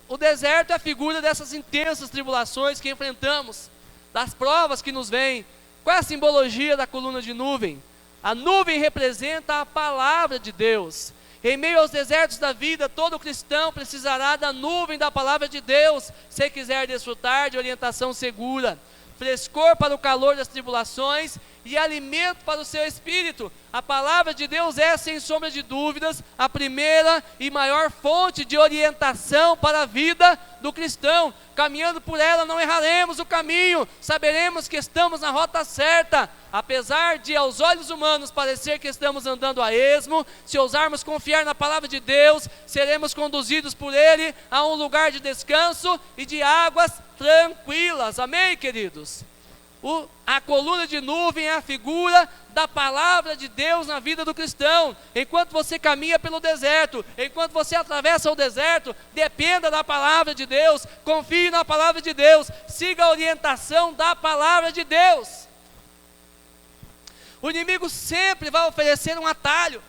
O deserto é a figura dessas intensas tribulações que enfrentamos, das provas que nos vêm. Qual é a simbologia da coluna de nuvem? A nuvem representa a palavra de Deus. Em meio aos desertos da vida, todo cristão precisará da nuvem da palavra de Deus, se quiser desfrutar de orientação segura, frescor para o calor das tribulações e alimento para o seu espírito. A palavra de Deus é, sem sombra de dúvidas, a primeira e maior fonte de orientação para a vida do cristão. Caminhando por ela não erraremos o caminho, saberemos que estamos na rota certa. Apesar de aos olhos humanos parecer que estamos andando a esmo, se ousarmos confiar na palavra de Deus, seremos conduzidos por Ele a um lugar de descanso e de águas tranquilas. Amém, queridos? A coluna de nuvem é a figura da palavra de Deus na vida do cristão. Enquanto você caminha pelo deserto, enquanto você atravessa o deserto, dependa da palavra de Deus, confie na palavra de Deus, siga a orientação da palavra de Deus. O inimigo sempre vai oferecer um atalho.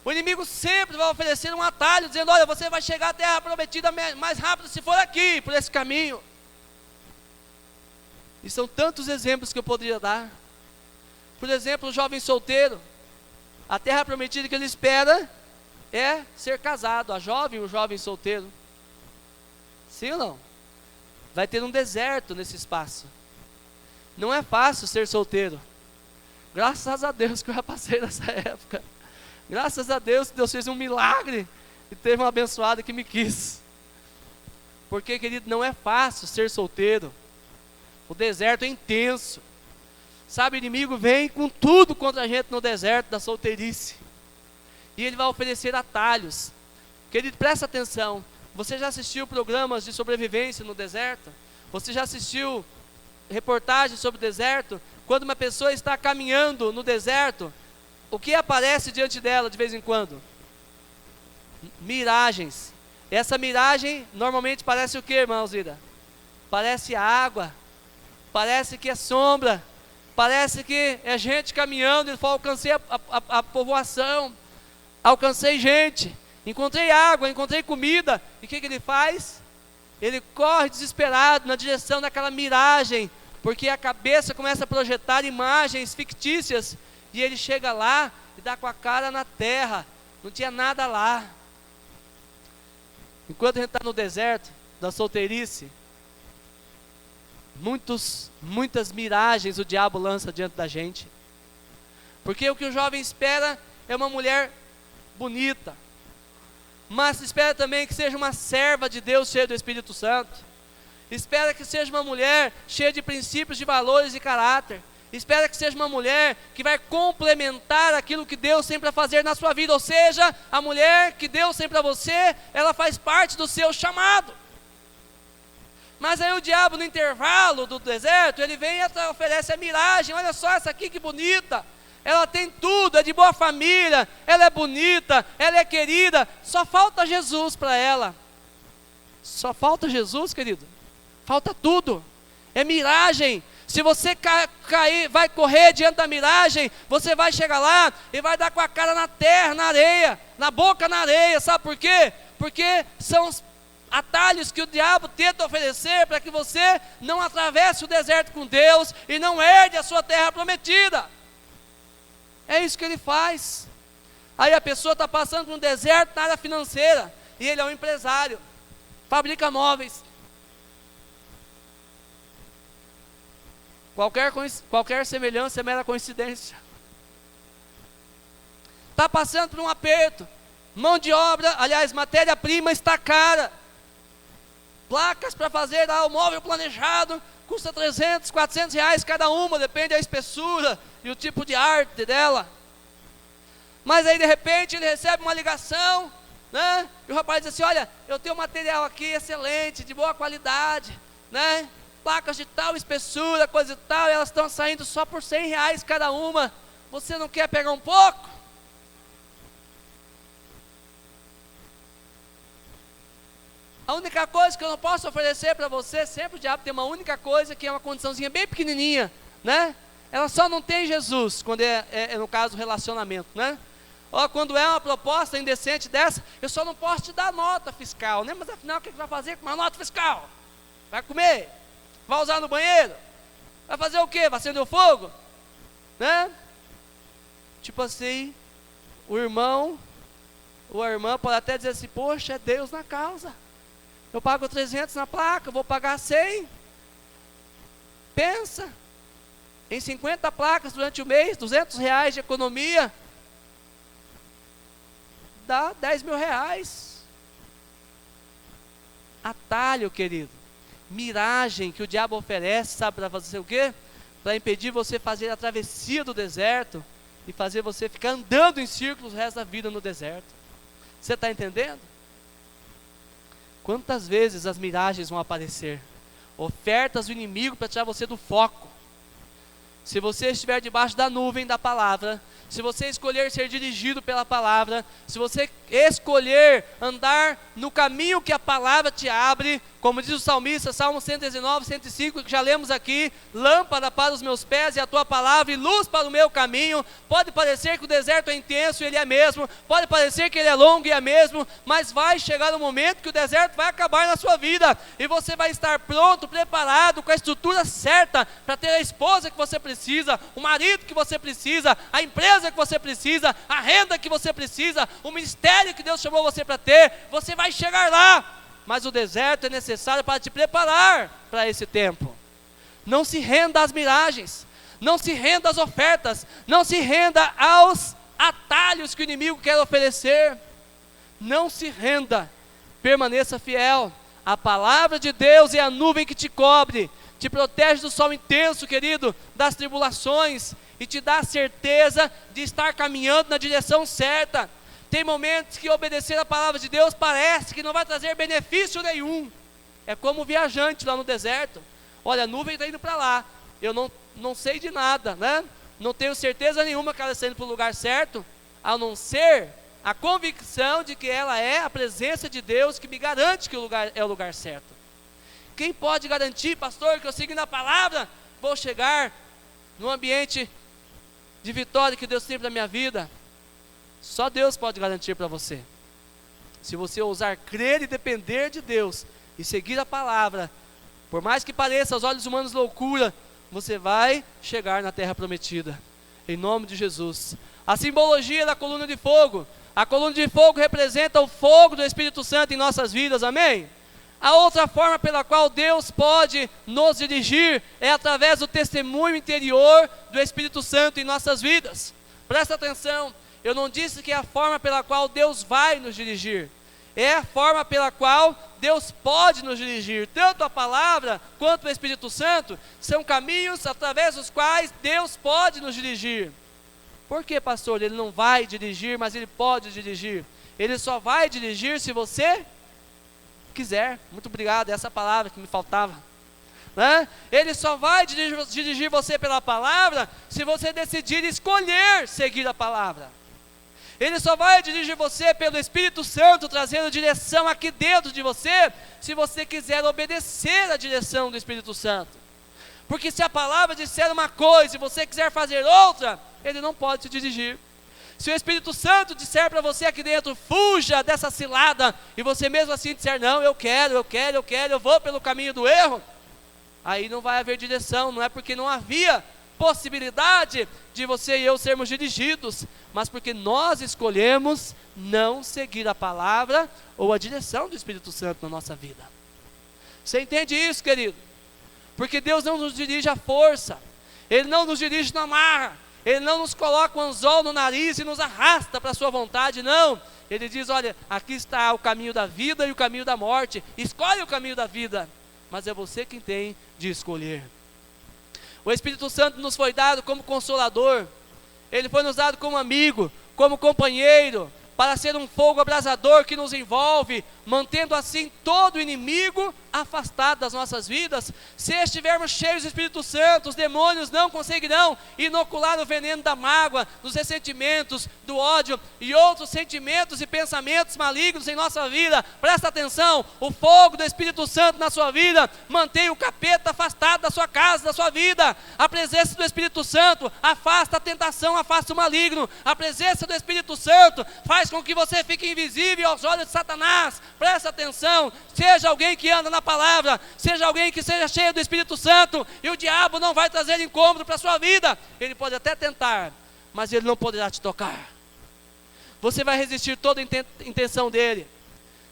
O inimigo sempre vai oferecer um atalho, dizendo: olha, você vai chegar à terra prometida mais rápido se for aqui, por esse caminho. E são tantos exemplos que eu poderia dar. Por exemplo, o jovem solteiro. A terra prometida que ele espera é ser casado. A jovem, o jovem solteiro. Sim ou não? Vai ter um deserto nesse espaço. Não é fácil ser solteiro. Graças a Deus que eu já passei nessa época. Graças a Deus que Deus fez um milagre e teve um abençoado que me quis. Porque, querido, não é fácil ser solteiro. O deserto é intenso. Sabe, o inimigo vem com tudo contra a gente no deserto da solteirice. E ele vai oferecer atalhos. Querido, presta atenção. Você já assistiu programas de sobrevivência no deserto? Você já assistiu reportagens sobre o deserto? Quando uma pessoa está caminhando no deserto, o que aparece diante dela de vez em quando? Miragens. Essa miragem normalmente parece o que, irmãos? Parece água. Parece que é sombra, parece que é gente caminhando. Ele falou: alcancei a povoação, alcancei gente, encontrei água, encontrei comida. E o que ele faz? Ele corre desesperado na direção daquela miragem, porque a cabeça começa a projetar imagens fictícias, e ele chega lá e dá com a cara na terra, não tinha nada lá. Enquanto a gente está no deserto da solteirice, muitas miragens o diabo lança diante da gente. Porque o que o jovem espera é uma mulher bonita, mas espera também que seja uma serva de Deus cheia do Espírito Santo. Espera que seja uma mulher cheia de princípios, de valores e caráter. Espera que seja uma mulher que vai complementar aquilo que Deus tem para fazer na sua vida. Ou seja, a mulher que Deus tem para você, ela faz parte do seu chamado. Mas aí o diabo, no intervalo do deserto, ele vem e oferece a miragem. Olha só essa aqui que bonita. ela tem tudo, é de boa família, ela é bonita, ela é querida, só falta Jesus para ela. Só falta Jesus, querido. Falta tudo. É miragem. Se você cair, vai correr diante da miragem, você vai chegar lá e vai dar com a cara na terra, na areia, na boca na areia. Sabe por quê? Porque são os atalhos que o diabo tenta oferecer para que você não atravesse o deserto com Deus e não herde a sua terra prometida. É isso que ele faz. Aí a pessoa está passando por um deserto na área financeira e ele é um empresário, fabrica móveis. Qualquer semelhança é mera coincidência. Está passando por um aperto, mão de obra, aliás, matéria-prima está cara. Placas para fazer o móvel planejado, custa 300, 400 reais cada uma, depende da espessura e o tipo de arte dela. Mas aí de repente ele recebe uma ligação, né? E o rapaz diz assim: olha, eu tenho um material aqui excelente, de boa qualidade, né? Placas de tal espessura, coisa e tal, e elas estão saindo só por 100 reais cada uma. Você não quer pegar um pouco? A única coisa que eu não posso oferecer para você, sempre o diabo tem uma única coisa, que é uma condiçãozinha bem pequenininha, né? Ela só não tem Jesus, quando é no caso relacionamento, né? Ó, quando é uma proposta indecente dessa, eu só não posso te dar nota fiscal, né? Mas afinal, o que você vai fazer com uma nota fiscal? Vai comer? Vai usar no banheiro? Vai fazer o quê? Vai acender o fogo? Né? Tipo assim, o irmão ou a irmã pode até dizer assim: poxa, é Deus na causa. Eu pago 300 na placa, vou pagar 100. Pensa, em 50 placas durante o mês, 200 reais de economia, dá 10 mil reais. Atalho, querido. Miragem que o diabo oferece, sabe para fazer o quê? Para impedir você fazer a travessia do deserto e fazer você ficar andando em círculos o resto da vida no deserto. Você está entendendo? Quantas vezes as miragens vão aparecer? Ofertas do inimigo para tirar você do foco. Se você estiver debaixo da nuvem da palavra, se você escolher ser dirigido pela palavra, se você escolher andar no caminho que a palavra te abre, como diz o salmista, Salmo 119, 105, que já lemos aqui: lâmpada para os meus pés e a tua palavra e luz para o meu caminho. Pode parecer que o deserto é intenso e ele é mesmo, pode parecer que ele é longo e é mesmo, mas vai chegar um momento que o deserto vai acabar na sua vida, e você vai estar pronto, preparado, com a estrutura certa, para ter a esposa que você precisa, o marido que você precisa, a empresa que você precisa, a renda que você precisa, o ministério que Deus chamou você para ter. Você vai chegar lá, mas o deserto é necessário para te preparar para esse tempo. Não se renda às miragens, não se renda às ofertas, não se renda aos atalhos que o inimigo quer oferecer. Não se renda, permaneça fiel. A palavra de Deus é a nuvem que te cobre, te protege do sol intenso, querido, das tribulações, e te dá a certeza de estar caminhando na direção certa. Tem momentos que obedecer a palavra de Deus parece que não vai trazer benefício nenhum. É como o viajante lá no deserto. Olha, a nuvem está indo para lá, eu não sei de nada, né? Não tenho certeza nenhuma que ela está indo para o lugar certo, a não ser a convicção de que ela é a presença de Deus que me garante que o lugar é o lugar certo. Quem pode garantir, pastor, que eu seguindo a palavra vou chegar no ambiente de vitória que Deus tem para a minha vida? Só Deus pode garantir para você. Se você ousar crer e depender de Deus e seguir a palavra, por mais que pareça aos olhos humanos loucura, você vai chegar na terra prometida, em nome de Jesus. A simbologia da coluna de fogo: a coluna de fogo representa o fogo do Espírito Santo em nossas vidas, amém? A outra forma pela qual Deus pode nos dirigir é através do testemunho interior do Espírito Santo em nossas vidas. Presta atenção, eu não disse que é a forma pela qual Deus vai nos dirigir, é a forma pela qual Deus pode nos dirigir. Tanto a palavra quanto o Espírito Santo são caminhos através dos quais Deus pode nos dirigir. Por que, pastor? Ele não vai dirigir, mas ele pode dirigir. Ele só vai dirigir se você quiser. Muito obrigado, essa palavra que me faltava. né? Ele só vai dirigir você pela palavra se você decidir escolher seguir a palavra. Ele só vai dirigir você pelo Espírito Santo, trazendo direção aqui dentro de você, se você quiser obedecer a direção do Espírito Santo. Porque se a palavra disser uma coisa e você quiser fazer outra, ele não pode te dirigir. Se o Espírito Santo disser para você aqui dentro, fuja dessa cilada, e você mesmo assim disser, não, eu vou pelo caminho do erro, aí não vai haver direção. Não é porque não havia possibilidade de você e eu sermos dirigidos, mas porque nós escolhemos não seguir a palavra ou a direção do Espírito Santo na nossa vida. Você entende isso, querido? Porque Deus não nos dirige à força, Ele não nos dirige na marra, Ele não nos coloca um anzol no nariz e nos arrasta para a sua vontade, não. Ele diz, olha, aqui está o caminho da vida e o caminho da morte, escolhe o caminho da vida, mas é você quem tem de escolher. O Espírito Santo nos foi dado como consolador, Ele foi nos dado como amigo, como companheiro, para ser um fogo abrasador que nos envolve, mantendo assim todo inimigo afastado das nossas vidas. Se estivermos cheios do Espírito Santo, os demônios não conseguirão inocular o veneno da mágoa, dos ressentimentos, do ódio e outros sentimentos e pensamentos malignos em nossa vida. Presta atenção, o fogo do Espírito Santo na sua vida mantém o capeta afastado da sua casa, da sua vida. A presença do Espírito Santo afasta a tentação, afasta o maligno. A presença do Espírito Santo faz com que você fique invisível aos olhos de Satanás. Presta atenção, seja alguém que anda na palavra, seja alguém que seja cheio do Espírito Santo, e o diabo não vai trazer incômodo para a sua vida. Ele pode até tentar, mas ele não poderá te tocar. Você vai resistir toda a intenção dele.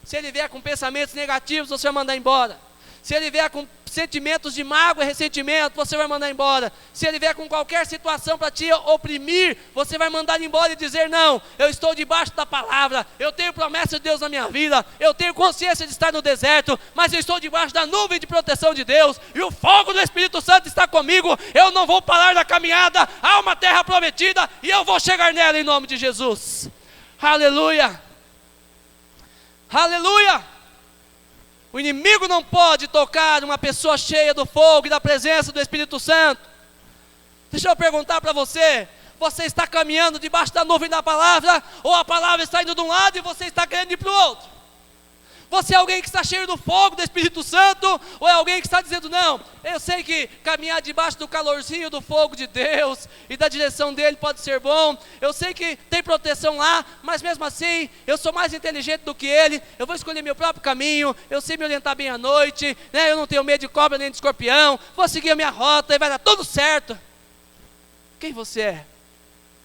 Se ele vier com pensamentos negativos, você vai mandar embora. Se ele vier com sentimentos de mágoa e ressentimento, você vai mandar embora. Se ele vier com qualquer situação para te oprimir, você vai mandar embora e dizer, não, eu estou debaixo da palavra, eu tenho promessa de Deus na minha vida, eu tenho consciência de estar no deserto, mas eu estou debaixo da nuvem de proteção de Deus, e o fogo do Espírito Santo está comigo, eu não vou parar na caminhada, há uma terra prometida, e eu vou chegar nela em nome de Jesus. Aleluia! Aleluia! O inimigo não pode tocar uma pessoa cheia do fogo e da presença do Espírito Santo. Deixa eu perguntar para você, você está caminhando debaixo da nuvem da palavra, ou a palavra está indo de um lado e você está querendo ir para o outro? Você é alguém que está cheio do fogo do Espírito Santo, ou é alguém que está dizendo, não, eu sei que caminhar debaixo do calorzinho do fogo de Deus e da direção dele pode ser bom, eu sei que tem proteção lá, mas mesmo assim, eu sou mais inteligente do que ele, eu vou escolher meu próprio caminho, eu sei me orientar bem à noite, né? Eu não tenho medo de cobra nem de escorpião, vou seguir a minha rota e vai dar tudo certo. Quem você é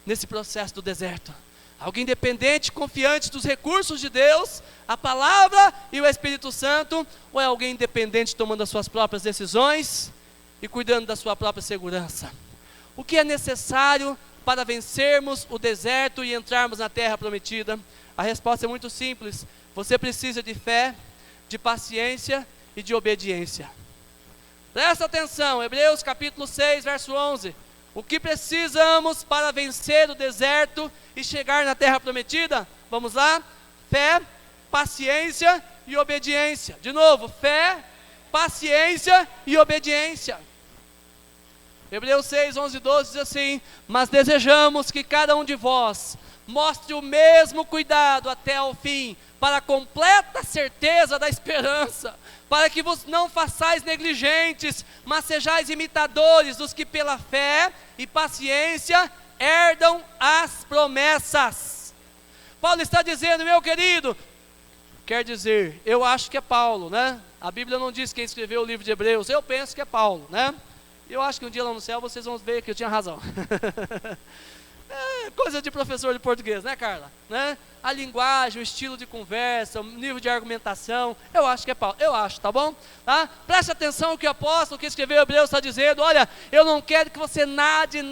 nesse processo do deserto? Alguém dependente, confiante dos recursos de Deus, a palavra e o Espírito Santo, ou é alguém independente tomando as suas próprias decisões e cuidando da sua própria segurança? O que é necessário para vencermos o deserto e entrarmos na terra prometida? A resposta é muito simples, você precisa de fé, de paciência e de obediência. Presta atenção, Hebreus capítulo 6, verso 11. O que precisamos para vencer o deserto e chegar na terra prometida? Vamos lá? Fé, paciência e obediência. De novo, fé, paciência e obediência. Hebreus 6, 11 e 12 diz assim: mas desejamos que cada um de vós mostre o mesmo cuidado até ao fim, para a completa certeza da esperança, para que vos não façais negligentes, mas sejais imitadores dos que pela fé e paciência herdam as promessas. Paulo está dizendo, meu querido, quer dizer, eu acho que é Paulo, né? A Bíblia não diz quem escreveu o livro de Hebreus, eu penso que é Paulo, né? Eu acho que um dia lá no céu vocês vão ver que eu tinha razão. É coisa de professor de português, né, Carla? Né? A linguagem, o estilo de conversa, o nível de argumentação, eu acho que é Paulo, eu acho, tá bom? Tá? Preste atenção no que o apóstolo que escreveu Hebreus está dizendo, olha, eu não quero que você nade,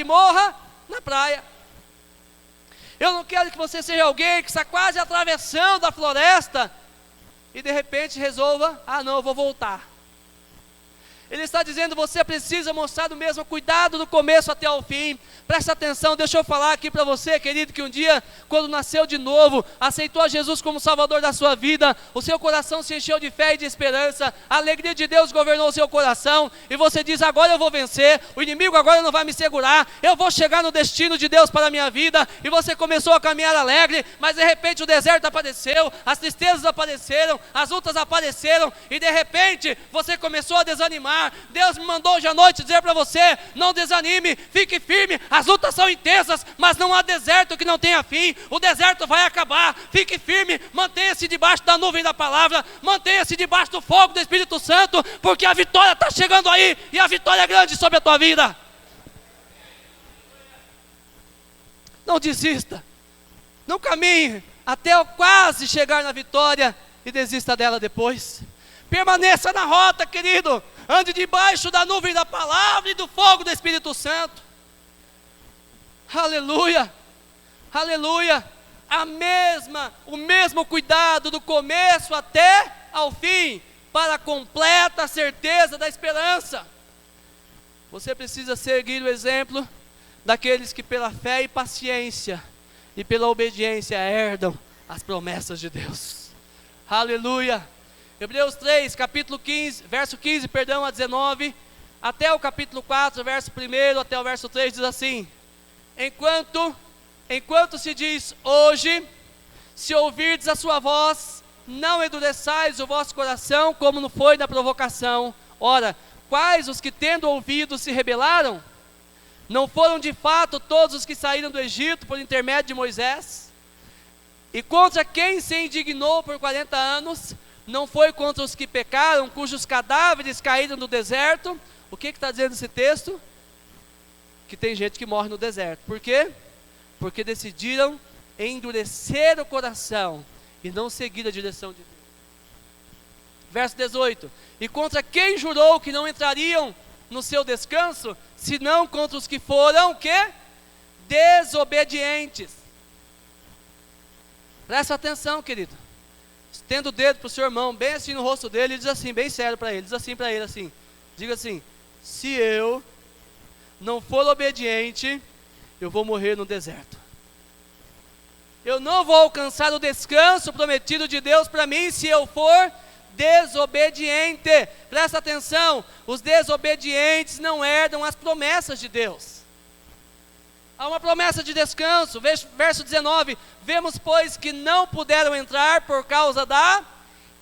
morra na praia. Eu não quero que você seja alguém que está quase atravessando a floresta e de repente resolva, não, eu vou voltar. Ele está dizendo, você precisa mostrar o mesmo cuidado do começo até o fim. Presta atenção, deixa eu falar aqui para você, querido, que um dia, quando nasceu de novo, aceitou a Jesus como Salvador da sua vida, o seu coração se encheu de fé e de esperança, a alegria de Deus governou o seu coração, e você diz, agora eu vou vencer, o inimigo agora não vai me segurar, eu vou chegar no destino de Deus para a minha vida, e você começou a caminhar alegre, mas de repente o deserto apareceu, as tristezas apareceram, as lutas apareceram, e de repente você começou a desanimar. Deus me mandou hoje à noite dizer para você, não desanime, fique firme, as lutas são intensas, mas não há deserto que não tenha fim, o deserto vai acabar, fique firme, mantenha-se debaixo da nuvem da palavra, mantenha-se debaixo do fogo do Espírito Santo, porque a vitória está chegando aí, e a vitória é grande sobre a tua vida. Não desista, não caminhe até quase chegar na vitória e desista dela depois. Permaneça na rota, querido, ande debaixo da nuvem da palavra e do fogo do Espírito Santo. Aleluia, aleluia. O mesmo cuidado do começo até ao fim, para a completa certeza da esperança. Você precisa seguir o exemplo daqueles que pela fé e paciência e pela obediência herdam as promessas de Deus. Aleluia. Hebreus 3, capítulo 15, verso 15, a 19, até o capítulo 4, verso 1 até o verso 3, diz assim: Enquanto se diz hoje, se ouvirdes a sua voz, não endureçais o vosso coração, como não foi na provocação. Ora, quais os que tendo ouvido se rebelaram? Não foram de fato todos os que saíram do Egito por intermédio de Moisés? E contra quem se indignou por 40 anos? Não foi contra os que pecaram, cujos cadáveres caíram no deserto? O que está dizendo esse texto? Que tem gente que morre no deserto. Por quê? Porque decidiram endurecer o coração e não seguir a direção de Deus. Verso 18: E contra quem jurou que não entrariam no seu descanso, senão contra os que foram, o quê? Desobedientes. Presta atenção, querido. Estenda o dedo para o seu irmão, bem assim no rosto dele, e diz assim, bem sério para ele, diz assim para ele assim, diga assim: se eu não for obediente, eu vou morrer no deserto. Eu não vou alcançar o descanso prometido de Deus para mim se eu for desobediente. Presta atenção, os desobedientes não herdam as promessas de Deus. Há uma promessa de descanso, verso 19, vemos pois que não puderam entrar por causa da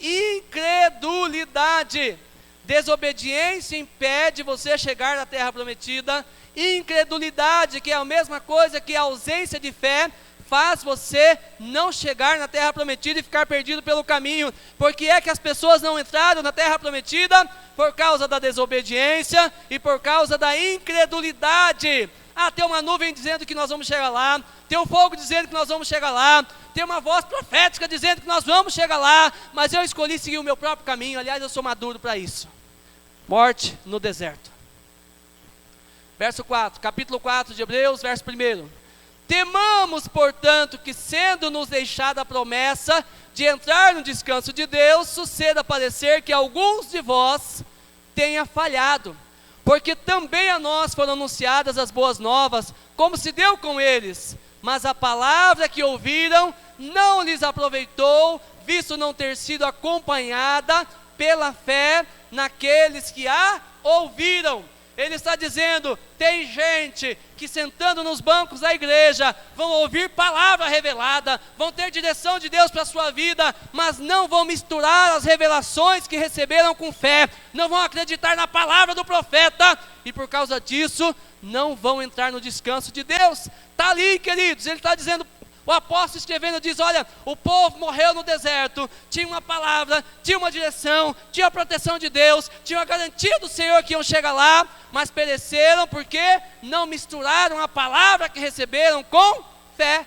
incredulidade. Desobediência impede você chegar na terra prometida. Incredulidade, que é a mesma coisa que a ausência de fé, faz você não chegar na terra prometida e ficar perdido pelo caminho. Por que é que as pessoas não entraram na terra prometida? Por causa da desobediência e por causa da incredulidade. Tem uma nuvem dizendo que nós vamos chegar lá, tem um fogo dizendo que nós vamos chegar lá, tem uma voz profética dizendo que nós vamos chegar lá, mas eu escolhi seguir o meu próprio caminho. Aliás, eu sou maduro para isso. Morte no deserto. Verso 4, capítulo 4 de Hebreus, verso 1. Temamos, portanto, que sendo nos deixada a promessa de entrar no descanso de Deus, suceda parecer que alguns de vós tenha falhado. Porque também a nós foram anunciadas as boas novas, como se deu com eles. Mas a palavra que ouviram não lhes aproveitou, visto não ter sido acompanhada pela fé naqueles que a ouviram. Ele está dizendo, tem gente que sentando nos bancos da igreja, vão ouvir palavra revelada, vão ter direção de Deus para a sua vida, mas não vão misturar as revelações que receberam com fé, não vão acreditar na palavra do profeta, e por causa disso, não vão entrar no descanso de Deus. Está ali, queridos, ele está dizendo, o apóstolo escrevendo diz, olha, o povo morreu no deserto, tinha uma palavra, tinha uma direção, tinha a proteção de Deus, tinha a garantia do Senhor que iam chegar lá, mas pereceram porque não misturaram a palavra que receberam com fé.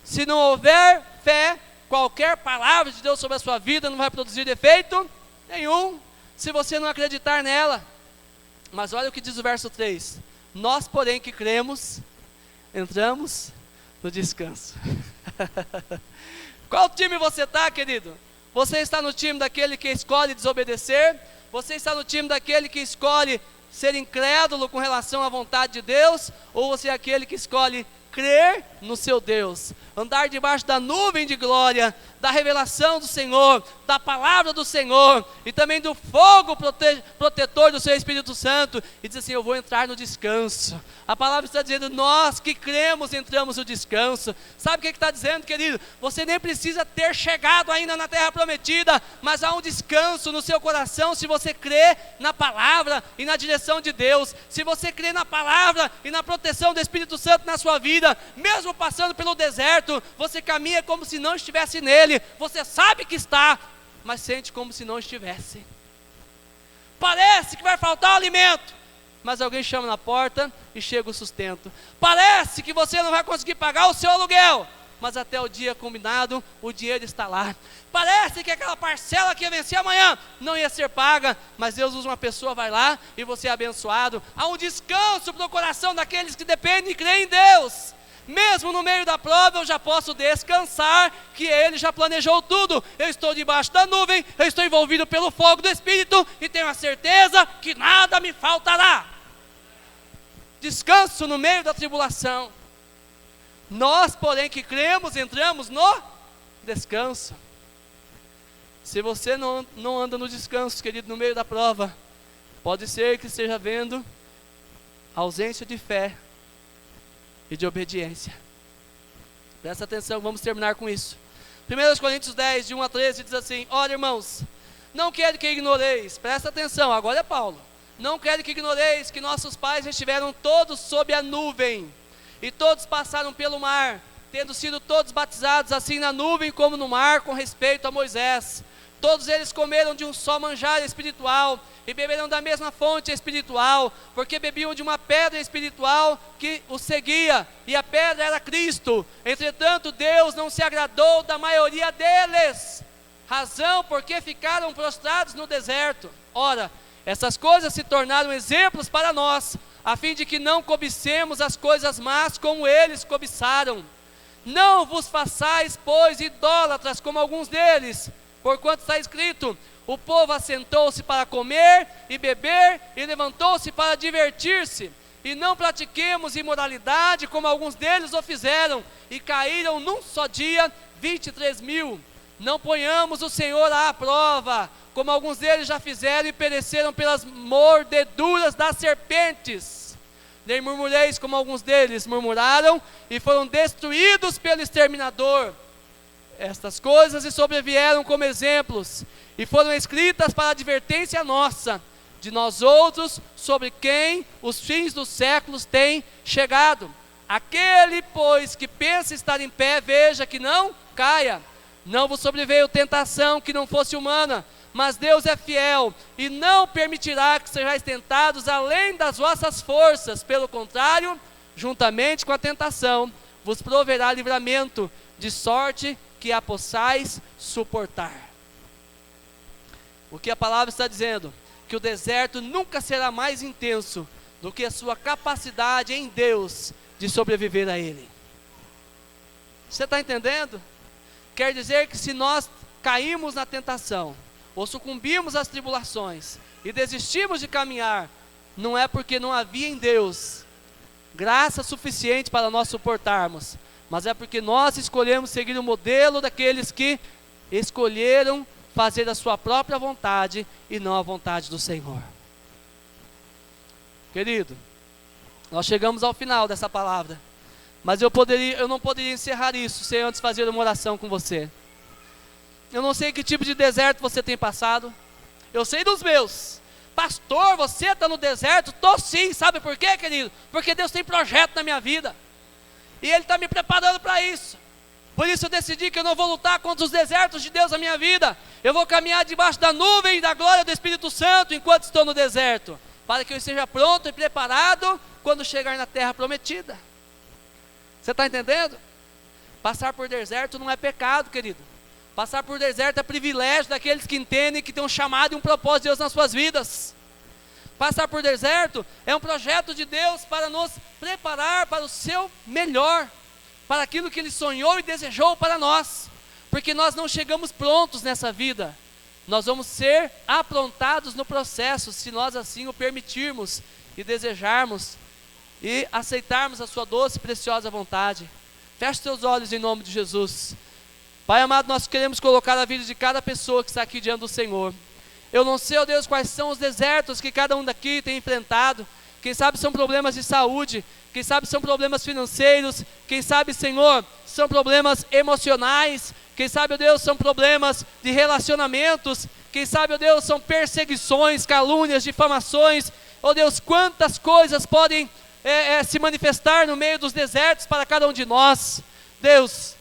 Se não houver fé, qualquer palavra de Deus sobre a sua vida não vai produzir efeito nenhum, se você não acreditar nela. Mas olha o que diz o verso 3, nós porém que cremos, entramos no descanso. Qual time você está, querido? Você está no time daquele que escolhe desobedecer? Você está no time daquele que escolhe ser incrédulo com relação à vontade de Deus? Ou você é aquele que escolhe crer no seu Deus, andar debaixo da nuvem de glória, da revelação do Senhor, da palavra do Senhor, e também do fogo protetor do seu Espírito Santo, e diz assim: eu vou entrar no descanso. A palavra está dizendo: nós que cremos entramos no descanso. Sabe o que está dizendo, querido? Você nem precisa ter chegado ainda na terra prometida, mas há um descanso no seu coração se você crê na palavra e na direção de Deus. Se você crê na palavra e na proteção do Espírito Santo na sua vida, mesmo passando pelo deserto, você caminha como se não estivesse nele. Você sabe que está, mas sente como se não estivesse. Parece que vai faltar o alimento, mas alguém chama na porta e chega o sustento. Parece que você não vai conseguir pagar o seu aluguel, mas até o dia combinado, o dinheiro está lá. Parece que aquela parcela que ia vencer amanhã não ia ser paga, mas Deus usa uma pessoa, vai lá e você é abençoado. Há um descanso para o coração daqueles que dependem e creem em Deus. Mesmo no meio da prova eu já posso descansar, que Ele já planejou tudo. Eu estou debaixo da nuvem, eu estou envolvido pelo fogo do Espírito, e tenho a certeza que nada me faltará. Descanso no meio da tribulação. Nós, porém, que cremos, entramos no descanso. Se você não anda no descanso, querido, no meio da prova, pode ser que esteja vendo ausência de fé e de obediência. Presta atenção, vamos terminar com isso. 1 Coríntios 10, de 1 a 13, diz assim: ora, irmãos, não quero que ignoreis, presta atenção, agora é Paulo. Não quero que ignoreis que nossos pais estiveram todos sob a nuvem, e todos passaram pelo mar, tendo sido todos batizados assim na nuvem como no mar, com respeito a Moisés. Todos eles comeram de um só manjar espiritual, e beberam da mesma fonte espiritual, porque bebiam de uma pedra espiritual que os seguia, e a pedra era Cristo. Entretanto, Deus não se agradou da maioria deles, razão porque ficaram prostrados no deserto. Ora, essas coisas se tornaram exemplos para nós, a fim de que não cobicemos as coisas más como eles cobiçaram. Não vos façais, pois, idólatras como alguns deles, porquanto está escrito: o povo assentou-se para comer e beber, e levantou-se para divertir-se. E não pratiquemos imoralidade, como alguns deles o fizeram, e caíram num só dia 23.000. Não ponhamos o Senhor à prova, como alguns deles já fizeram, e pereceram pelas mordeduras das serpentes. Nem murmureis, como alguns deles murmuraram, e foram destruídos pelo exterminador. Estas coisas lhe sobrevieram como exemplos, e foram escritas para advertência nossa, de nós outros, sobre quem os fins dos séculos têm chegado. Aquele, pois, que pensa estar em pé, veja que não caia. Não vos sobreveio tentação que não fosse humana, mas Deus é fiel, e não permitirá que sejais tentados além das vossas forças. Pelo contrário, juntamente com a tentação, vos proverá livramento, de sorte que a possais suportar. O que a palavra está dizendo? Que o deserto nunca será mais intenso do que a sua capacidade em Deus de sobreviver a ele. Você está entendendo? Quer dizer que se nós caímos na tentação, ou sucumbimos às tribulações, e desistimos de caminhar, não é porque não havia em Deus graça suficiente para nós suportarmos, mas é porque nós escolhemos seguir o modelo daqueles que escolheram fazer a sua própria vontade e não a vontade do Senhor. Querido, nós chegamos ao final dessa palavra, mas eu não poderia encerrar isso sem antes fazer uma oração com você. Eu não sei que tipo de deserto você tem passado, eu sei dos meus. Pastor, você está no deserto? Estou sim, sabe por quê, querido? Porque Deus tem projeto na minha vida, e Ele está me preparando para isso. Por isso eu decidi que eu não vou lutar contra os desertos de Deus na minha vida. Eu vou caminhar debaixo da nuvem da glória do Espírito Santo enquanto estou no deserto, para que eu esteja pronto e preparado quando chegar na terra prometida. Você está entendendo? Passar por deserto não é pecado, querido. Passar por deserto é privilégio daqueles que entendem que tem um chamado e um propósito de Deus nas suas vidas. Passar por deserto é um projeto de Deus para nos preparar para o seu melhor, para aquilo que Ele sonhou e desejou para nós. porque nós não chegamos prontos nessa vida. Nós vamos ser aprontados no processo, se nós assim o permitirmos e desejarmos e aceitarmos a sua doce e preciosa vontade. Feche seus olhos em nome de Jesus. Pai amado, nós queremos colocar a vida de cada pessoa que está aqui diante do Senhor. Eu não sei, ó Deus, quais são os desertos que cada um daqui tem enfrentado. Quem sabe são problemas de saúde, quem sabe são problemas financeiros, quem sabe, Senhor, são problemas emocionais, quem sabe, ó Deus, são problemas de relacionamentos, quem sabe, ó Deus, são perseguições, calúnias, difamações. Ó Deus, quantas coisas podem se manifestar no meio dos desertos para cada um de nós. Deus,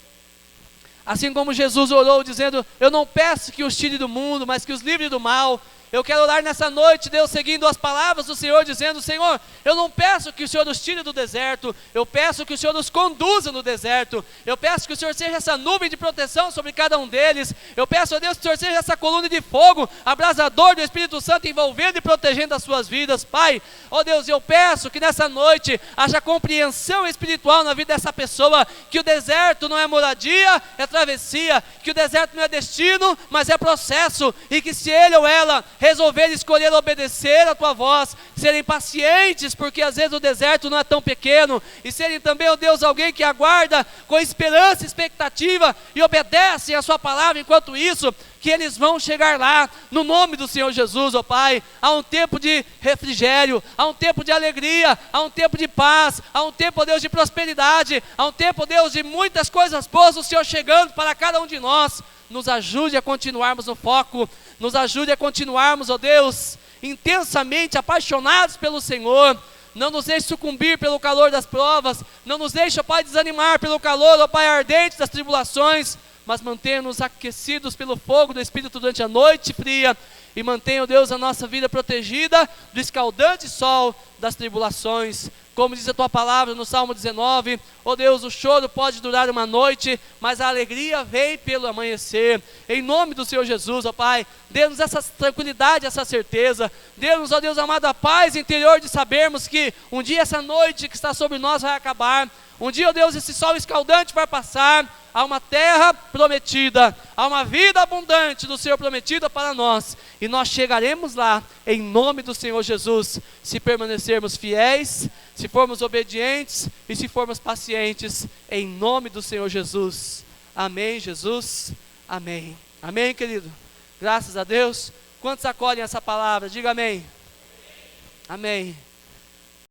assim como Jesus orou dizendo, eu não peço que os tire do mundo, mas que os livre do mal. Eu quero orar nessa noite, Deus, seguindo as palavras do Senhor, dizendo, Senhor, eu não peço que o Senhor nos tire do deserto, eu peço que o Senhor nos conduza no deserto, eu peço que o Senhor seja essa nuvem de proteção sobre cada um deles, eu peço a Deus que o Senhor seja essa coluna de fogo, abrasador do Espírito Santo, envolvendo e protegendo as suas vidas, Pai. Ó Deus, eu peço que nessa noite haja compreensão espiritual na vida dessa pessoa, que o deserto não é moradia, é travessia, que o deserto não é destino, mas é processo, e que se ele ou ela resolver escolher obedecer a tua voz, serem pacientes, porque às vezes o deserto não é tão pequeno, e serem também, ó Deus, alguém que aguarda com esperança e expectativa, e obedecem a sua palavra, enquanto isso, que eles vão chegar lá, no nome do Senhor Jesus, ó Pai. Há um tempo de refrigério, há um tempo de alegria, há um tempo de paz, há um tempo, ó Deus, de prosperidade, há um tempo, ó Deus, de muitas coisas boas, o Senhor chegando para cada um de nós. Nos ajude a continuarmos no foco, nos ajude a continuarmos, ó Deus, intensamente apaixonados pelo Senhor. Não nos deixe sucumbir pelo calor das provas, não nos deixe, ó Pai, desanimar pelo calor, ó Pai, ardente das tribulações, mas mantenha-nos aquecidos pelo fogo do Espírito durante a noite fria, e mantenha, ó Deus, a nossa vida protegida do escaldante sol das tribulações. Como diz a tua palavra no Salmo 19, ó Deus, o choro pode durar uma noite, mas a alegria vem pelo amanhecer. Em nome do Senhor Jesus, ó Pai, dê-nos essa tranquilidade, essa certeza. Dê-nos, ó Deus amado, a paz interior de sabermos que um dia essa noite que está sobre nós vai acabar. Um dia, ó Deus, esse sol escaldante vai passar. Há uma terra prometida, há uma vida abundante do Senhor prometida para nós, e nós chegaremos lá, em nome do Senhor Jesus, se permanecermos fiéis, se formos obedientes e se formos pacientes, em nome do Senhor Jesus. Amém, Jesus, amém. Amém, querido? Graças a Deus. Quantos acolhem essa palavra? Diga amém. Amém.